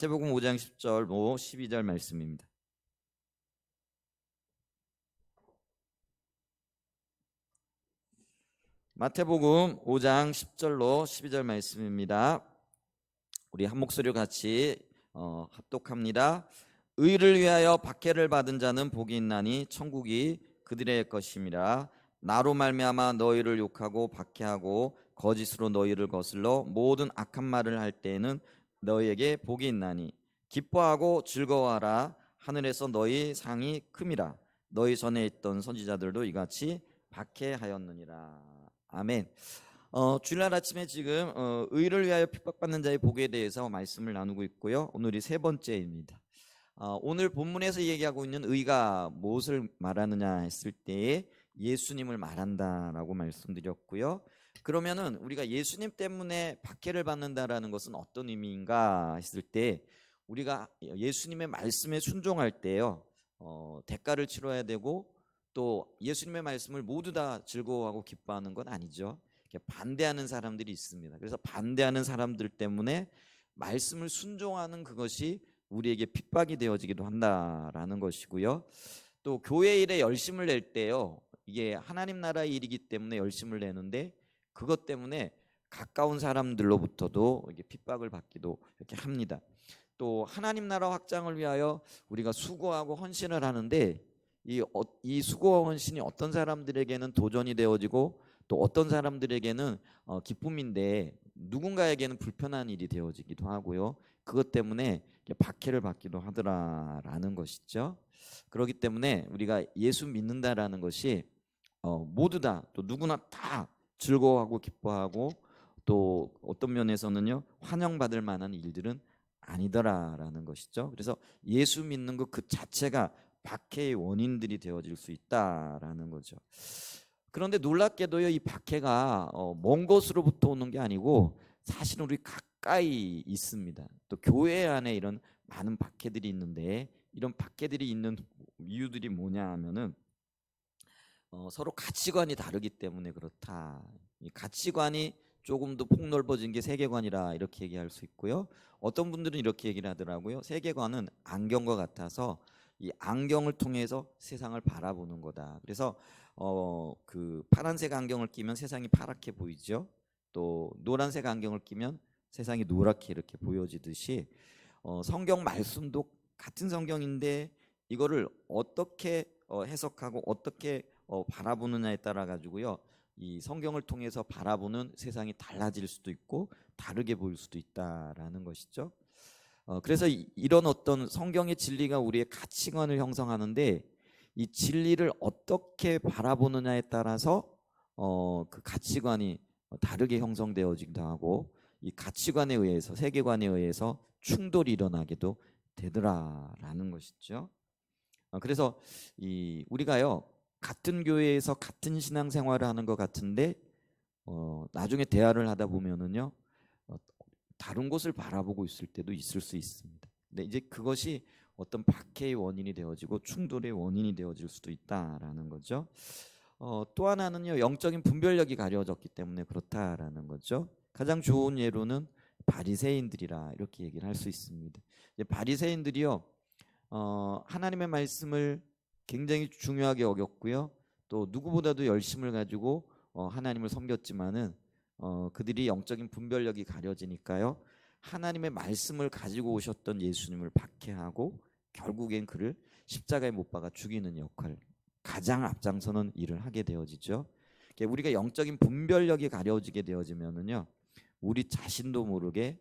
마태복음 5장 10절 12절 말씀입니다. 마태복음 5장 10절로 12절 말씀입니다. 우리 한 목소리로 같이 합독합니다. 의를 위하여 박해를 받은 자는 복이 있나니 천국이 그들의 것임이라. 나로 말미암아 너희를 욕하고 박해하고 거짓으로 너희를 거슬러 모든 악한 말을 할 때에는 너희에게 복이 있나니 기뻐하고 즐거워하라. 하늘에서 너희 상이 큼이라. 너희 전에 있던 선지자들도 이같이 박해하였느니라. 아멘. 주일날 아침에 지금 의를 위하여 핍박받는 자의 복에 대해서 말씀을 나누고 있고요. 오늘이 세 번째입니다. 오늘 본문에서 얘기하고 있는 의가 무엇을 말하느냐 했을 때에 예수님을 말한다라고 말씀드렸고요. 그러면은 우리가 예수님 때문에 박해를 받는다라는 것은 어떤 의미인가 했을 때, 우리가 예수님의 말씀에 순종할 때요, 대가를 치러야 되고, 또 예수님의 말씀을 모두 다 즐거워하고 기뻐하는 건 아니죠. 반대하는 사람들이 있습니다. 그래서 반대하는 사람들 때문에 말씀을 순종하는 그것이 우리에게 핍박이 되어지기도 한다라는 것이고요. 또 교회 일에 열심을 낼 때요, 이게 하나님 나라의 일이기 때문에 열심을 내는데 그것 때문에 가까운 사람들로부터도 이게 핍박을 받기도 이렇게 합니다. 또 하나님 나라 확장을 위하여 우리가 수고하고 헌신을 하는데 이 수고와 헌신이 어떤 사람들에게는 도전이 되어지고 또 어떤 사람들에게는 기쁨인데 누군가에게는 불편한 일이 되어지기도 하고요. 그것 때문에 박해를 받기도 하더라라는 것이죠. 그렇기 때문에 우리가 예수 믿는다라는 것이 모두 다, 또 누구나 다 즐거워하고 기뻐하고 또 어떤 면에서는요, 환영받을 만한 일들은 아니더라라는 것이죠. 그래서 예수 믿는 것 그 자체가 박해의 원인들이 되어질 수 있다라는 거죠. 그런데 놀랍게도요, 이 박해가 먼 곳으로부터 오는 게 아니고 사실은 우리 가까이 있습니다. 또 교회 안에 이런 많은 박해들이 있는데, 이런 박해들이 있는 이유들이 뭐냐 하면은 서로 가치관이 다르기 때문에 그렇다. 이 가치관이 조금 더 폭넓어진 게 세계관이라 이렇게 얘기할 수 있고요. 어떤 분들은 이렇게 얘기를 하더라고요. 세계관은 안경과 같아서 이 안경을 통해서 세상을 바라보는 거다. 그래서 그 파란색 안경을 끼면 세상이 파랗게 보이죠. 또 노란색 안경을 끼면 세상이 노랗게 이렇게 보여지듯이 성경 말씀도 같은 성경인데 이거를 어떻게 해석하고 어떻게 바라보느냐에 따라 가지고요, 이 성경을 통해서 바라보는 세상이 달라질 수도 있고 다르게 보일 수도 있다라는 것이죠. 그래서 이런 어떤 성경의 진리가 우리의 가치관을 형성하는데, 이 진리를 어떻게 바라보느냐에 따라서 그 가치관이 다르게 형성되어지기도 하고, 이 가치관에 의해서, 세계관에 의해서 충돌이 일어나기도 되더라라는 것이죠. 그래서 우리가요, 같은 교회에서 같은 신앙생활을 하는 것 같은데 나중에 대화를 하다 보면은요, 다른 곳을 바라보고 있을 때도 있을 수 있습니다. 근데 이제 그것이 어떤 박해의 원인이 되어지고 충돌의 원인이 되어질 수도 있다라는 거죠. 또 하나는요, 영적인 분별력이 가려졌기 때문에 그렇다라는 거죠. 가장 좋은 예로는 바리새인들이라 이렇게 얘기를 할 수 있습니다. 바리새인들이요, 하나님의 말씀을 굉장히 중요하게 여겼고요. 또 누구보다도 열심을 가지고 하나님을 섬겼지만은 그들이 영적인 분별력이 가려지니까요, 하나님의 말씀을 가지고 오셨던 예수님을 박해하고 결국엔 그를 십자가에 못 박아 죽이는 역할, 가장 앞장서는 일을 하게 되어지죠. 우리가 영적인 분별력이 가려지게 되어지면은요, 우리 자신도 모르게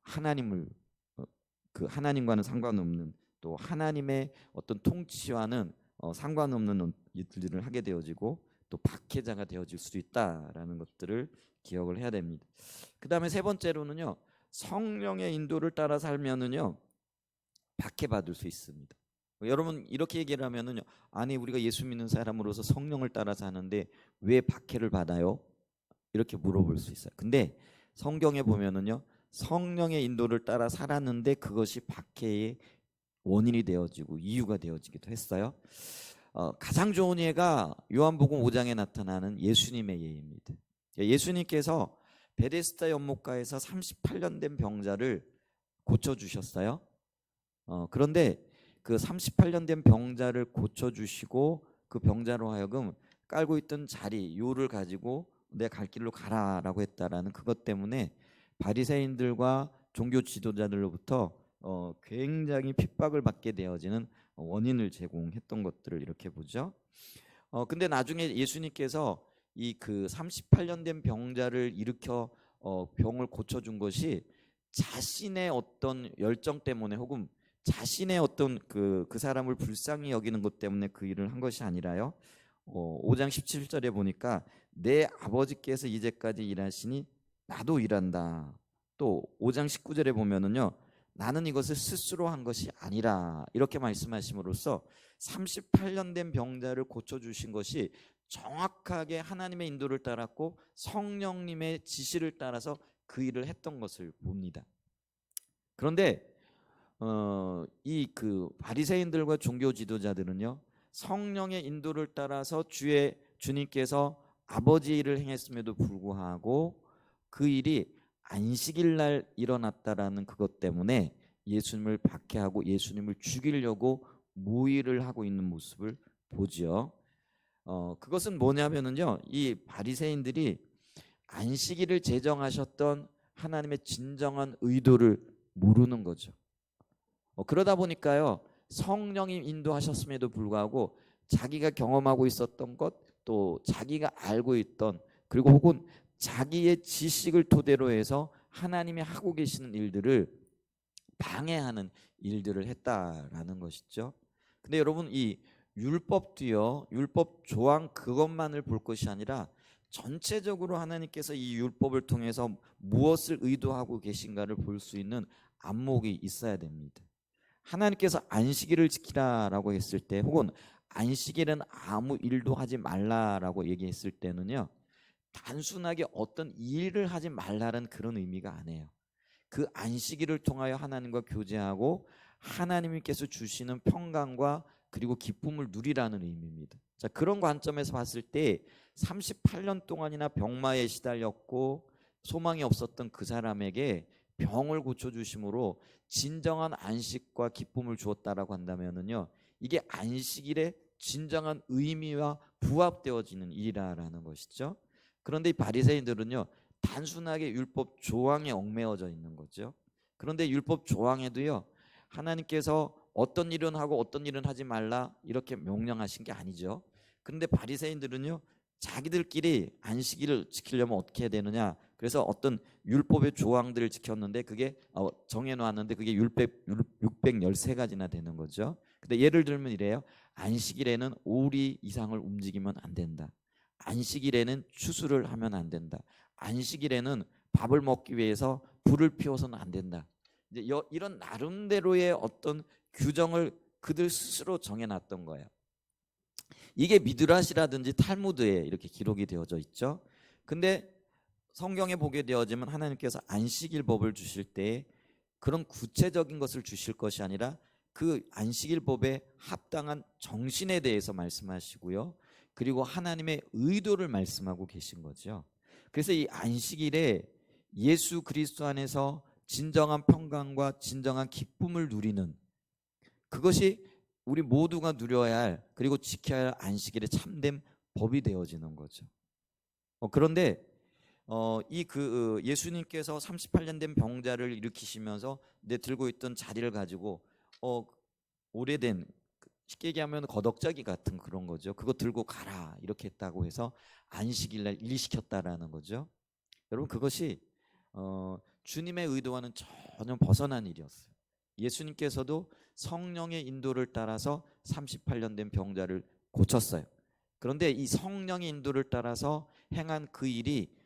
하나님을 그 하나님과는 상관없는, 또 하나님의 어떤 통치와는 상관없는 일들을 하게 되어지고 또 박해자가 되어질 수도 있다라는 것들을 기억을 해야 됩니다. 그 다음에 세 번째로는요, 성령의 인도를 따라 살면은요 박해받을 수 있습니다. 여러분 이렇게 얘기를 하면은요, 아니 우리가 예수 믿는 사람으로서 성령을 따라 사는데 왜 박해를 받아요? 이렇게 물어볼 수 있어요. 근데 성경에 보면은요, 성령의 인도를 따라 살았는데 그것이 박해의 원인이 되어지고 이유가 되어지기도 했어요. 가장 좋은 예가 요한복음 5장에 나타나는 예수님의 예입니다. 예수님께서 베데스다 연못가에서 38년 된 병자를 고쳐주셨어요. 그런데 그 38년 된 병자를 고쳐주시고 그 병자로 하여금 깔고 있던 자리 요를 가지고 내 갈 길로 가라라고 했다라는 그것 때문에 바리새인들과 종교 지도자들로부터 굉장히 핍박을 받게 되어지는 원인을 제공했던 것들을 이렇게 보죠. 근데 나중에 예수님께서 이 그 38년 된 병자를 일으켜 병을 고쳐준 것이 자신의 어떤 열정 때문에 혹은 자신의 어떤 그 사람을 불쌍히 여기는 것 때문에 그 일을 한 것이 아니라요. 5장 17절에 보니까 내 아버지께서 이제까지 일하시니 나도 일한다. 또 5장 19절에 보면은요. 나는 이것을 스스로 한 것이 아니라 이렇게 말씀하심으로써 38년 된 병자를 고쳐주신 것이 정확하게 하나님의 인도를 따랐고 성령님의 지시를 따라서 그 일을 했던 것을 봅니다. 그런데 이 그 바리새인들과 종교 지도자들은요 성령의 인도를 따라서 주님께서 아버지 일을 행했음에도 불구하고 그 일이 안식일 날 일어났다라는 그것 때문에 예수님을 박해하고 예수님을 죽이려고 모의를 하고 있는 모습을 보지요. 그것은 뭐냐면은요 이 바리새인들이 안식일을 제정하셨던 하나님의 진정한 의도를 모르는 거죠. 그러다 보니까요 성령이 인도하셨음에도 불구하고 자기가 경험하고 있었던 것 또 자기가 알고 있던 그리고 혹은 자기의 지식을 토대로 해서 하나님이 하고 계시는 일들을 방해하는 일들을 했다라는 것이죠. 근데 여러분 이 율법도요 율법 조항 그것만을 볼 것이 아니라 전체적으로 하나님께서 이 율법을 통해서 무엇을 의도하고 계신가를 볼 수 있는 안목이 있어야 됩니다. 하나님께서 안식일을 지키라라고 했을 때 혹은 안식일은 아무 일도 하지 말라라고 얘기했을 때는요 단순하게 어떤 일을 하지 말라는 그런 의미가 아니에요. 그 안식일을 통하여 하나님과 교제하고 하나님께서 주시는 평강과 그리고 기쁨을 누리라는 의미입니다. 자, 그런 관점에서 봤을 때 38년 동안이나 병마에 시달렸고 소망이 없었던 그 사람에게 병을 고쳐주심으로 진정한 안식과 기쁨을 주었다라고 한다면은요 이게 안식일의 진정한 의미와 부합되어지는 일이라는 것이죠. 그런데 이 바리새인들은요 단순하게 율법 조항에 얽매여져 있는 거죠. 그런데 율법 조항에도요 하나님께서 어떤 일은 하고 어떤 일은 하지 말라 이렇게 명령하신 게 아니죠. 그런데 바리새인들은요 자기들끼리 안식일을 지키려면 어떻게 해야 되느냐 그래서 어떤 율법의 조항들을 지켰는데 그게 정해놓았는데 그게 613가지나 되는 거죠. 근데 예를 들면 이래요. 안식일에는 오리 이상을 움직이면 안 된다. 안식일에는 추수를 하면 안 된다. 안식일에는 밥을 먹기 위해서 불을 피워서는 안 된다. 이제 이런 나름대로의 어떤 규정을 그들 스스로 정해놨던 거예요. 이게 미드라시라든지 탈무드에 이렇게 기록이 되어져 있죠. 근데 성경에 보게 되어지면 하나님께서 안식일법을 주실 때 그런 구체적인 것을 주실 것이 아니라 그 안식일법에 합당한 정신에 대해서 말씀하시고요. 그리고 하나님의 의도를 말씀하고 계신 거죠. 그래서 이 안식일에 예수 그리스도 안에서 진정한 평강과 진정한 기쁨을 누리는 그것이 우리 모두가 누려야 할 그리고 지켜야 할 안식일의 참된 법이 되어지는 거죠. 그런데 예수님께서 38년 된 병자를 일으키시면서 내 들고 있던 자리를 가지고 오래된 쉽게 얘기하면 거덕자기 같은 그런 거죠. 그거 들고 가라 이렇게 했다고 해서 안식일날 일시켰다라는 거죠. 여러분 그것이 주님의 의도와는 전혀 벗어난 일이었어요. 예수님께서도 성령의 인도를 따라서 38년 된 병자를 고쳤어요. 그런데 이 성령의 인도를 따라서 행한 그 일이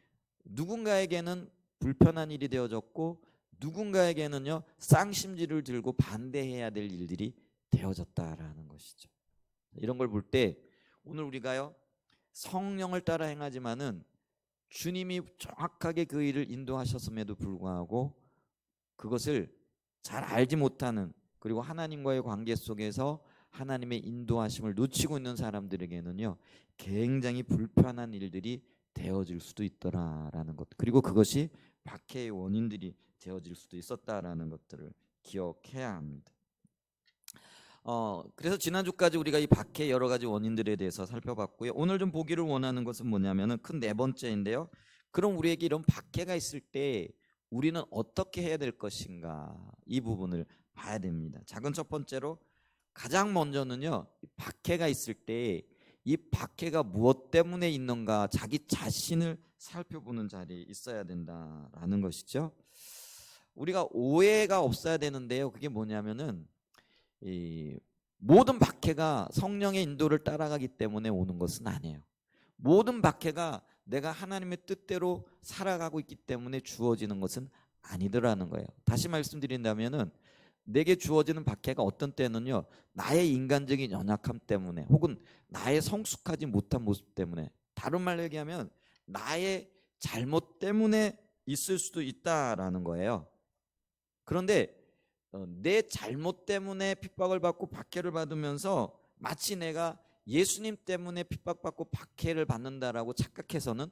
누군가에게는 불편한 일이 되어졌고 누군가에게는요 쌍심지를 들고 반대해야 될 일들이 되어졌다라는 것이죠. 이런 걸 볼 때 오늘 우리가요 성령을 따라 행하지만은 주님이 정확하게 그 일을 인도하셨음에도 불구하고 그것을 잘 알지 못하는 그리고 하나님과의 관계 속에서 하나님의 인도하심을 놓치고 있는 사람들에게는요 굉장히 불편한 일들이 되어질 수도 있더라라는 것. 그리고 그것이 박해의 원인들이 되어질 수도 있었다라는 것들을 기억해야 합니다. 그래서 지난주까지 우리가 이 박해 여러 가지 원인들에 대해서 살펴봤고요. 오늘 좀 보기를 원하는 것은 뭐냐면은 큰 네 번째인데요. 그럼 우리에게 이런 박해가 있을 때 우리는 어떻게 해야 될 것인가, 이 부분을 봐야 됩니다. 작은 첫 번째로 가장 먼저는요, 박해가 있을 때 이 박해가 무엇 때문에 있는가 자기 자신을 살펴보는 자리에 있어야 된다라는 것이죠. 우리가 오해가 없어야 되는데요. 그게 뭐냐면은 이 모든 박해가 성령의 인도를 따라가기 때문에 오는 것은 아니에요. 모든 박해가 내가 하나님의 뜻대로 살아가고 있기 때문에 주어지는 것은 아니더라는 거예요. 다시 말씀드린다면은 내게 주어지는 박해가 어떤 때는요, 나의 인간적인 연약함 때문에 혹은 나의 성숙하지 못한 모습 때문에, 다른 말로 얘기하면 나의 잘못 때문에 있을 수도 있다라는 거예요. 그런데 내 잘못 때문에 핍박을 받고 박해를 받으면서 마치 내가 예수님 때문에 핍박받고 박해를 받는다라고 착각해서는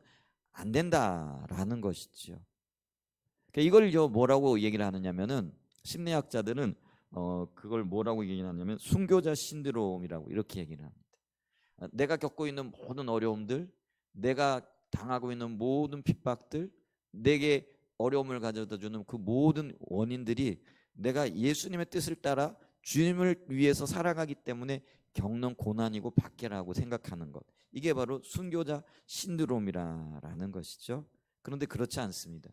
안 된다라는 것이죠. 이걸 뭐라고 얘기를 하느냐면은 심리학자들은 그걸 뭐라고 얘기를 하냐면 순교자 신드롬이라고 이렇게 얘기를 합니다. 내가 겪고 있는 모든 어려움들, 내가 당하고 있는 모든 핍박들, 내게 어려움을 가져다 주는 그 모든 원인들이 내가 예수님의 뜻을 따라 주님을 위해서 살아가기 때문에 겪는 고난이고 박해라고 생각하는 것, 이게 바로 순교자 신드롬이라는 것이죠. 그런데 그렇지 않습니다.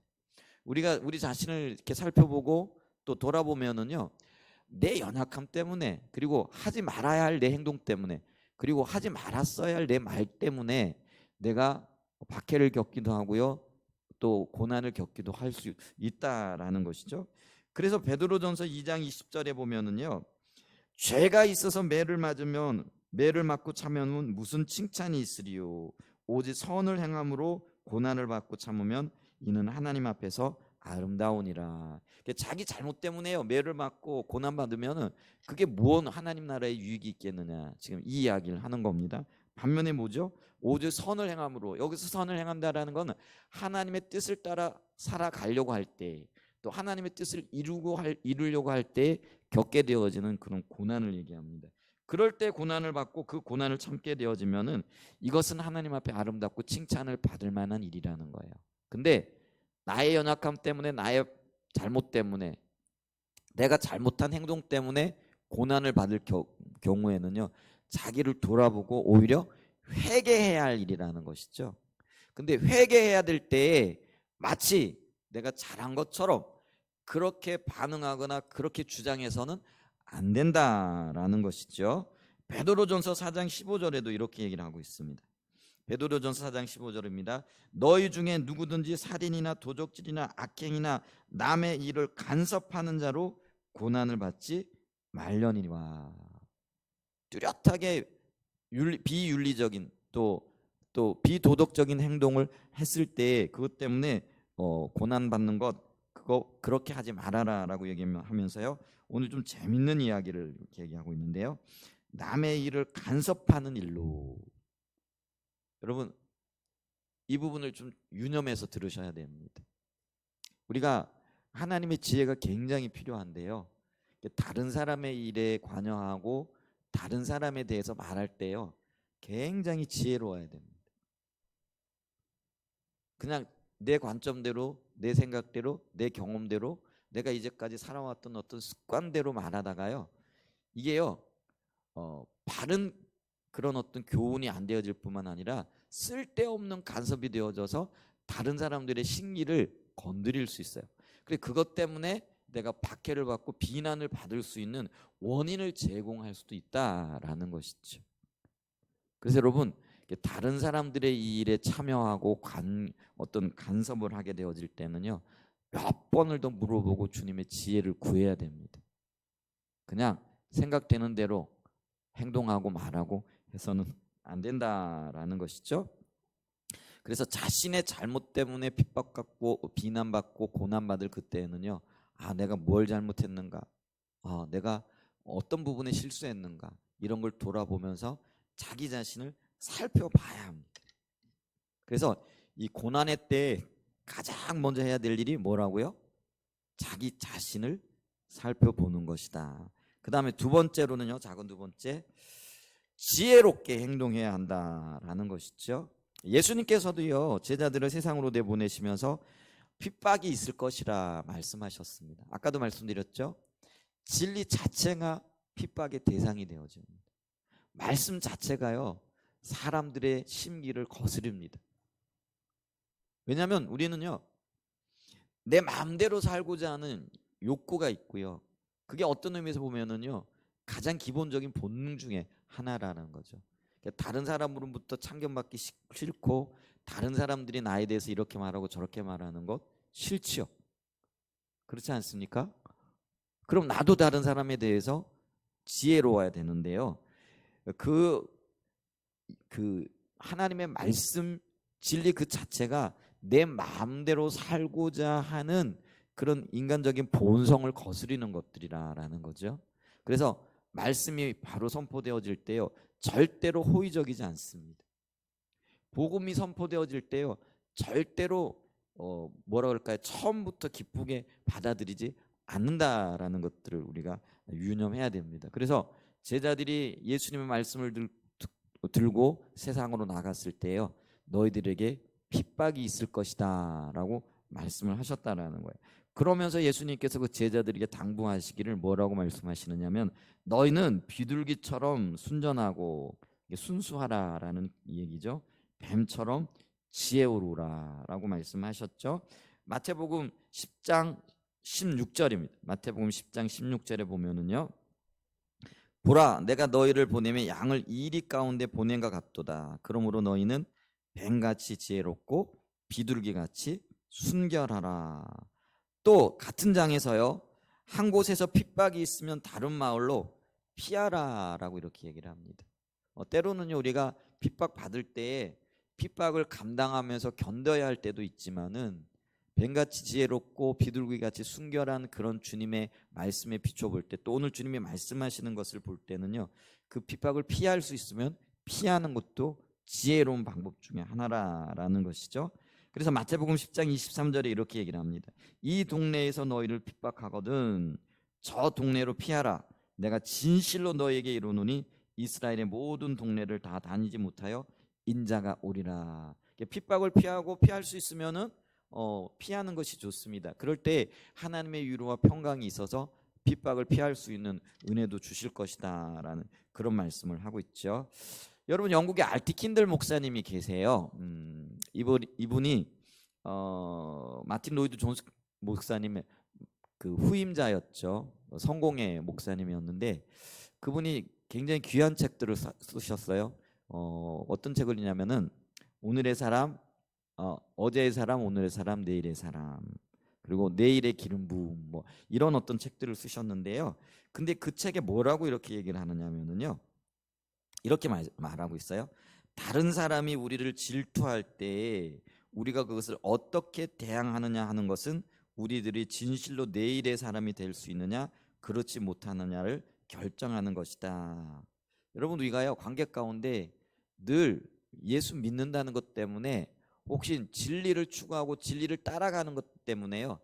우리가 우리 자신을 이렇게 살펴보고 또 돌아보면은요, 내 연약함 때문에, 그리고 하지 말아야 할 내 행동 때문에, 그리고 하지 말았어야 할 내 말 때문에 내가 박해를 겪기도 하고요, 또 고난을 겪기도 할 수 있다라는 것이죠. 그래서 베드로전서 2장 20절에 보면은요, 죄가 있어서 매를 맞으면 매를 맞고 참으면 무슨 칭찬이 있으리요, 오직 선을 행함으로 고난을 받고 참으면 이는 하나님 앞에서 아름다우니라. 자기 잘못 때문에요, 매를 맞고 고난 받으면은 그게 무언 하나님 나라에 유익이 있겠느냐, 지금 이 이야기를 하는 겁니다. 반면에 뭐죠? 오직 선을 행함으로, 여기서 선을 행한다라는 것은 하나님의 뜻을 따라 살아가려고 할 때, 또 하나님의 뜻을 이루려고 할 때 겪게 되어지는 그런 고난을 얘기합니다. 그럴 때 고난을 받고 그 고난을 참게 되어지면은 이것은 하나님 앞에 아름답고 칭찬을 받을 만한 일이라는 거예요. 근데 나의 연약함 때문에, 나의 잘못 때문에, 내가 잘못한 행동 때문에 고난을 받을 경우에는요, 자기를 돌아보고 오히려 회개해야 할 일이라는 것이죠. 근데 회개해야 될 때에 마치 내가 잘한 것처럼 그렇게 반응하거나 그렇게 주장해서는 안 된다라는 것이죠. 베드로전서 4장 15절에도 이렇게 얘기를 하고 있습니다. 베드로전서 4장 15절입니다. 너희 중에 누구든지 살인이나 도적질이나 악행이나 남의 일을 간섭하는 자로 고난을 받지 말려니와. 뚜렷하게 비윤리적인 또 비도덕적인 행동을 했을 때 그것 때문에 고난 받는 것, 그거 그렇게 하지 말아라라고 얘기하면서요, 오늘 좀 재밌는 이야기를 이렇게 얘기하고 있는데요. 남의 일을 간섭하는 일로. 여러분, 이 부분을 좀 유념해서 들으셔야 됩니다. 우리가 하나님의 지혜가 굉장히 필요한데요, 다른 사람의 일에 관여하고 다른 사람에 대해서 말할 때요, 굉장히 지혜로워야 됩니다. 그냥 내 관점대로, 내 생각대로, 내 경험대로, 내가 이제까지 살아왔던 어떤 습관대로 말하다가요, 이게요 바른 그런 어떤 교훈이 안 되어질 뿐만 아니라 쓸데없는 간섭이 되어져서 다른 사람들의 신기를 건드릴 수 있어요. 그래, 그것 때문에 내가 박해를 받고 비난을 받을 수 있는 원인을 제공할 수도 있다라는 것이죠. 그래서 여러분, 다른 사람들의 이 일에 참여하고 어떤 간섭을 하게 되어질 때는요, 몇 번을 더 물어보고 주님의 지혜를 구해야 됩니다. 그냥 생각되는 대로 행동하고 말하고 해서는 안 된다라는 것이죠. 그래서 자신의 잘못 때문에 핍박받고 비난받고 고난받을 그때에는요, 내가 뭘 잘못했는가, 내가 어떤 부분에 실수했는가, 이런 걸 돌아보면서 자기 자신을 살펴봐야 합니다. 그래서 이 고난의 때 가장 먼저 해야 될 일이 뭐라고요? 자기 자신을 살펴보는 것이다. 그 다음에 두 번째로는요, 작은 두 번째, 지혜롭게 행동해야 한다라는 것이죠. 예수님께서도요, 제자들을 세상으로 내보내시면서 핍박이 있을 것이라 말씀하셨습니다. 아까도 말씀드렸죠. 진리 자체가 핍박의 대상이 되어집니다. 말씀 자체가요, 사람들의 심기를 거스릅니다. 왜냐하면 우리는요, 내 마음대로 살고자 하는 욕구가 있고요. 그게 어떤 의미에서 보면은요, 가장 기본적인 본능 중에 하나라는 거죠. 그러니까 다른 사람으로부터 참견받기 싫고, 다른 사람들이 나에 대해서 이렇게 말하고 저렇게 말하는 것 싫지요. 그렇지 않습니까? 그럼 나도 다른 사람에 대해서 지혜로워야 되는데요. 그 하나님의 말씀 진리 그 자체가 내 마음대로 살고자 하는 그런 인간적인 본성을 거스리는 것들이라는 거죠. 그래서 말씀이 바로 선포되어질 때요, 절대로 호의적이지 않습니다. 복음이 선포되어질 때요, 절대로 뭐라 그럴까요? 처음부터 기쁘게 받아들이지 않는다라는 것들을 우리가 유념해야 됩니다. 그래서 제자들이 예수님의 말씀을 들고 세상으로 나갔을 때요, 너희들에게 핍박이 있을 것이다 라고 말씀을 하셨다라는 거예요. 그러면서 예수님께서 그 제자들에게 당부하시기를 뭐라고 말씀하시느냐면, 너희는 비둘기처럼 순전하고 순수하라라는 얘기죠. 뱀처럼 지혜로우라 라고 말씀하셨죠. 마태복음 10장 16절입니다. 마태복음 10장 16절에 보면은요, 보라, 내가 너희를 보내면 양을 이리 가운데 보낸과 같도다. 그러므로 너희는 뱀같이 지혜롭고 비둘기같이 순결하라. 또 같은 장에서요, 한 곳에서 핍박이 있으면 다른 마을로 피하라라고 이렇게 얘기를 합니다. 때로는요, 우리가 핍박 받을 때에 핍박을 감당하면서 견뎌야 할 때도 있지만은, 뱀같이 지혜롭고 비둘기같이 순결한 그런 주님의 말씀에 비춰볼 때, 또 오늘 주님이 말씀하시는 것을 볼 때는요, 그 핍박을 피할 수 있으면 피하는 것도 지혜로운 방법 중에 하나라는 것이죠. 그래서 마태복음 10장 23절에 이렇게 얘기를 합니다. 이 동네에서 너희를 핍박하거든 저 동네로 피하라. 내가 진실로 너희에게 이르노니 이스라엘의 모든 동네를 다 다니지 못하여 인자가 오리라. 핍박을 피하고 피할 수 있으면은 피하는 것이 좋습니다. 그럴 때 하나님의 위로와 평강이 있어서 핍박을 피할 수 있는 은혜도 주실 것이다 라는 그런 말씀을 하고 있죠. 여러분, 영국에 알티킨들 목사님이 계세요. 이분이 마틴 로이드 존스 목사님의 그 후임자였죠. 성공의 목사님이었는데, 그분이 굉장히 귀한 책들을 쓰셨어요. 어떤 책을 읽냐면은 오늘의 사람, 어제의 사람, 오늘의 사람, 내일의 사람, 그리고 내일의 기름 부음, 뭐 이런 어떤 책들을 쓰셨는데요. 근데 그 책에 뭐라고 이렇게 얘기를 하느냐면은요, 이렇게 말하고 있어요. 다른 사람이 우리를 질투할 때 우리가 그것을 어떻게 대항하느냐 하는 것은 우리들이 진실로 내일의 사람이 될 수 있느냐 그렇지 못하느냐를 결정하는 것이다. 여러분, 우리가요, 관계 가운데 늘 예수 믿는다는 것 때문에, 혹시 진리를 추구하고 진리를 따라가는 것 때문에요,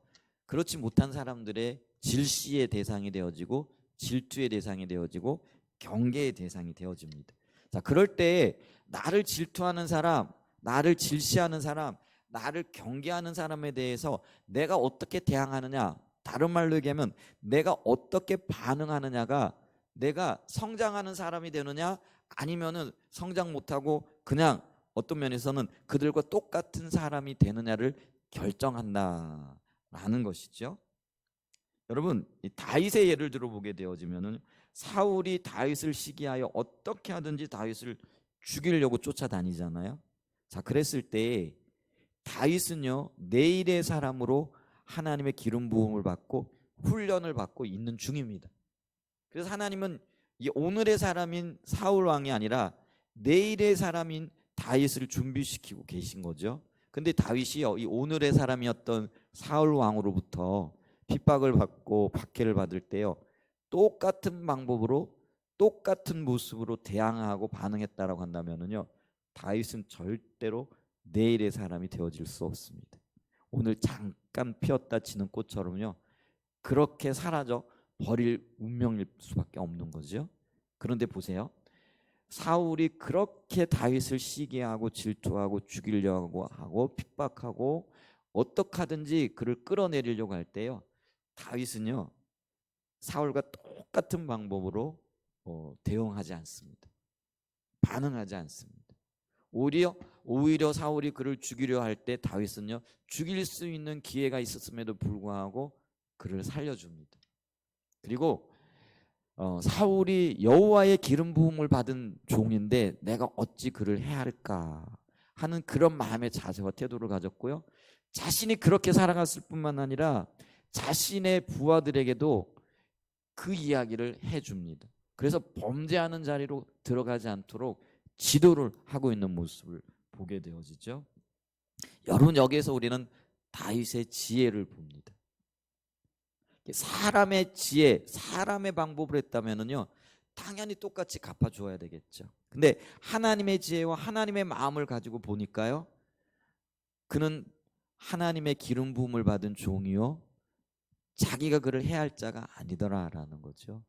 그렇지 못한 사람들의 질시의 대상이 되어지고 질투의 대상이 되어지고 경계의 대상이 되어집니다. 자, 그럴 때 나를 질투하는 사람, 나를 질시하는 사람, 나를 경계하는 사람에 대해서 내가 어떻게 대항하느냐, 다른 말로 얘기하면 내가 어떻게 반응하느냐가 내가 성장하는 사람이 되느냐, 아니면은 성장 못하고 그냥 어떤 면에서는 그들과 똑같은 사람이 되느냐를 결정한다라는 것이죠. 여러분, 이 다윗의 예를 들어보게 되어지면은 사울이 다윗을 시기하여 어떻게 하든지 다윗을 죽이려고 쫓아다니잖아요. 자, 그랬을 때 다윗은요, 내일의 사람으로 하나님의 기름 부음을 받고 훈련을 받고 있는 중입니다. 그래서 하나님은 이 오늘의 사람인 사울 왕이 아니라 내일의 사람인 다윗을 준비시키고 계신 거죠. 근데 다윗이요, 이 오늘의 사람이었던 사울 왕으로부터 핍박을 받고 박해를 받을 때요, 똑같은 방법으로 똑같은 모습으로 대항하고 반응했다라고 한다면은요, 다윗은 절대로 내일의 사람이 되어질 수 없습니다. 오늘 잠깐 피었다 지는 꽃처럼요. 그렇게 사라져 버릴 운명일 수밖에 없는 거죠. 그런데 보세요. 사울이 그렇게 다윗을 시기하고 질투하고 죽이려고 하고 핍박하고 어떻게 하든지 그를 끌어내리려고 할 때요. 다윗은요. 사울과 똑같은 방법으로 대응하지 않습니다. 반응하지 않습니다. 오히려 사울이 그를 죽이려 할 때 다윗은요. 죽일 수 있는 기회가 있었음에도 불구하고 그를 살려줍니다. 그리고 사울이 여호와의 기름 부음을 받은 종인데 내가 어찌 그를 해할까 하는 그런 마음의 자세와 태도를 가졌고요. 자신이 그렇게 살아갔을 뿐만 아니라 자신의 부하들에게도 그 이야기를 해줍니다. 그래서 범죄하는 자리로 들어가지 않도록 지도를 하고 있는 모습을 보게 되어지죠. 여러분, 여기에서 우리는 다윗의 지혜를 봅니다. 사람의 지혜, 사람의 방법을 했다면요 당연히 똑같이 갚아줘야 되겠죠. 근데 하나님의 지혜와 하나님의 마음을 가지고 보니까요, 그는 하나님의 기름 부음을 받은 종이요 자기가 그를 해야 할 자가 아니더라라는 거죠.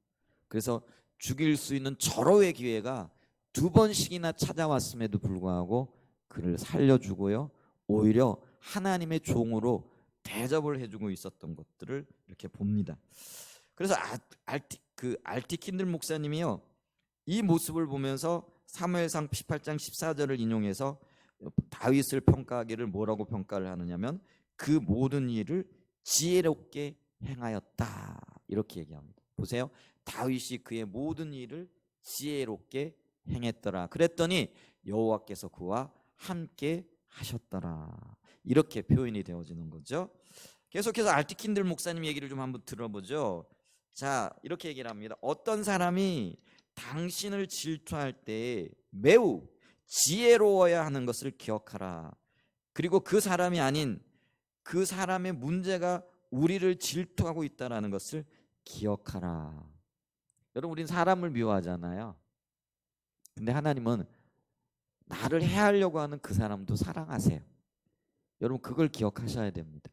그래서 죽일 수 있는 절호의 기회가 2번씩이나 찾아왔음에도 불구하고 그를 살려주고요, 오히려 하나님의 종으로 대접을 해주고 있었던 것들을 이렇게 봅니다. 그래서 알티 킨들 목사님이요 이 모습을 보면서 사무엘상 18장 14절을 인용해서 다윗을 평가하기를 뭐라고 평가를 하느냐면 그 모든 일을 지혜롭게 행하였다 이렇게 얘기합니다. 보세요. 다윗이 그의 모든 일을 지혜롭게 행했더라. 그랬더니 여호와께서 그와 함께 하셨더라. 이렇게 표현이 되어지는 거죠. 계속해서 알티킨들 목사님 얘기를 좀 한번 들어보죠. 자, 이렇게 얘기를 합니다. 어떤 사람이 당신을 질투할 때 매우 지혜로워야 하는 것을 기억하라. 그리고 그 사람이 아닌 그 사람의 문제가 우리를 질투하고 있다는 것을 기억하라. 여러분, 우린 사람을 미워하잖아요. 근데 하나님은 나를 해하려고 하는 그 사람도 사랑하세요. 여러분, 그걸 기억하셔야 됩니다.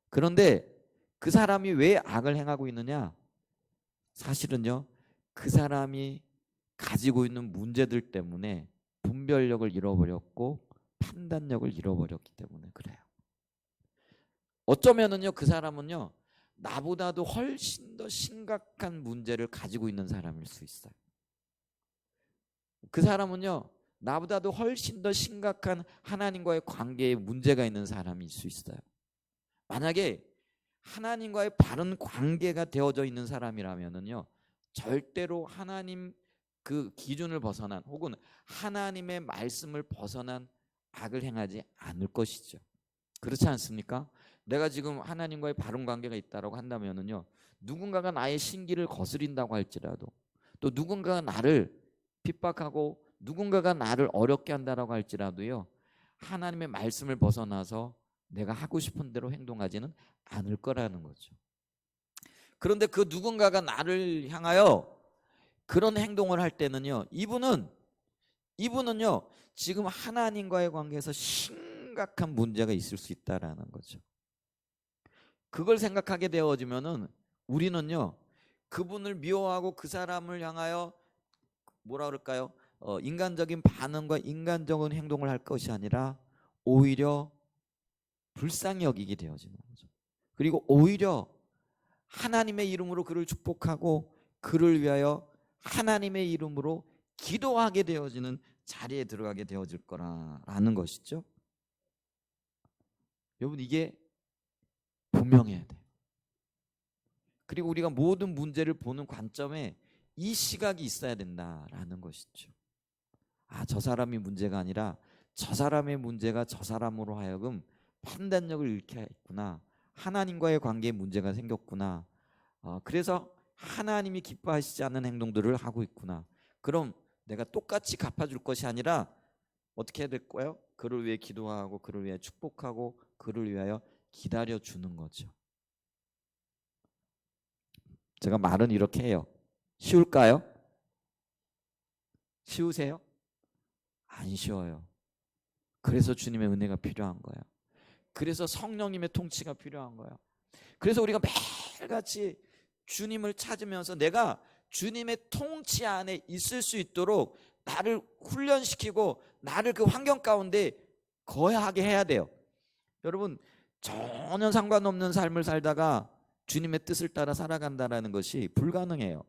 그런데 그 사람이 왜 악을 행하고 있느냐? 사실은요, 그 사람이 가지고 있는 문제들 때문에 분별력을 잃어버렸고 판단력을 잃어버렸기 때문에 그래요. 어쩌면은요, 그 사람은요, 나보다도 훨씬 더 심각한 문제를 가지고 있는 사람일 수 있어요. 그 사람은요, 나보다도 훨씬 더 심각한 하나님과의 관계에 문제가 있는 사람일 수 있어요. 만약에 하나님과의 바른 관계가 되어져 있는 사람이라면은요, 절대로 하나님 그 기준을 벗어난 혹은 하나님의 말씀을 벗어난 악을 행하지 않을 것이죠. 그렇지 않습니까? 내가 지금 하나님과의 바른 관계가 있다고 한다면은요, 누군가가 나의 신기를 거스린다고 할지라도, 또 누군가가 나를 핍박하고 누군가가 나를 어렵게 한다라고 할지라도요, 하나님의 말씀을 벗어나서 내가 하고 싶은 대로 행동하지는 않을 거라는 거죠. 그런데 그 누군가가 나를 향하여 그런 행동을 할 때는요, 이분은요 지금 하나님과의 관계에서 심각한 문제가 있을 수 있다라는 거죠. 그걸 생각하게 되어지면은 우리는요 그분을 미워하고 그 사람을 향하여 뭐라 그럴까요? 인간적인 반응과 인간적인 행동을 할 것이 아니라 오히려 불쌍히 여기게 되어지는 거죠. 그리고 오히려 하나님의 이름으로 그를 축복하고 그를 위하여 하나님의 이름으로 기도하게 되어지는 자리에 들어가게 되어질 거라는 것이죠. 여러분, 이게 분명해야 돼요. 그리고 우리가 모든 문제를 보는 관점에 이 시각이 있어야 된다라는 것이죠. 저 사람이 문제가 아니라 저 사람의 문제가 저 사람으로 하여금 판단력을 잃게 했구나. 하나님과의 관계에 문제가 생겼구나. 그래서 하나님이 기뻐하시지 않는 행동들을 하고 있구나. 그럼 내가 똑같이 갚아줄 것이 아니라 어떻게 해야 될 거예요? 그를 위해 기도하고 그를 위해 축복하고 그를 위하여 기다려주는 거죠. 제가 말은 이렇게 해요. 쉬울까요? 쉬우세요? 안 쉬워요. 그래서 주님의 은혜가 필요한 거예요. 그래서 성령님의 통치가 필요한 거예요. 그래서 우리가 매일같이 주님을 찾으면서 내가 주님의 통치 안에 있을 수 있도록 나를 훈련시키고 나를 그 환경 가운데 거하게 해야 돼요. 여러분, 전혀 상관없는 삶을 살다가 주님의 뜻을 따라 살아간다는 것이 불가능해요.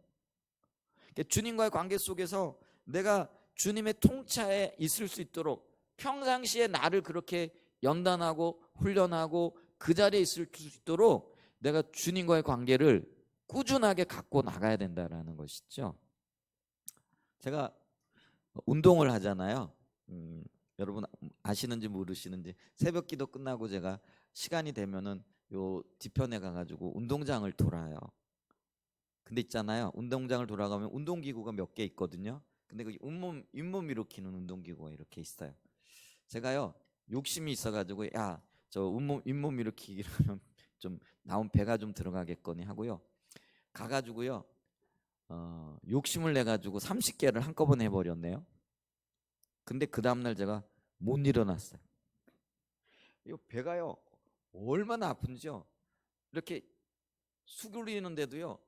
주님과의 관계 속에서 내가 주님의 통치하에 있을 수 있도록 평상시에 나를 그렇게 연단하고 훈련하고 그 자리에 있을 수 있도록 내가 주님과의 관계를 꾸준하게 갖고 나가야 된다는 것이죠. 제가 운동을 하잖아요. 여러분 아시는지 모르시는지 새벽 기도 끝나고 제가 시간이 되면은 요 뒤편에 가가지고 운동장을 돌아요. 근데 있잖아요, 운동장을 돌아가면 운동기구가 몇 개 있거든요. 근데 그 잇몸 일으키는 운동기구가 이렇게 있어요. 제가요 욕심이 있어가지고 야, 저 잇몸 일으키기를 하면 좀 나온 배가 좀 들어가겠거니 하고요. 가가지고요 욕심을 내가지고 30개를 한꺼번에 해버렸네요. 근데 그 다음날 제가 못 일어났어요. 이 배가요 얼마나 아픈지요. 이렇게 수그리는데도요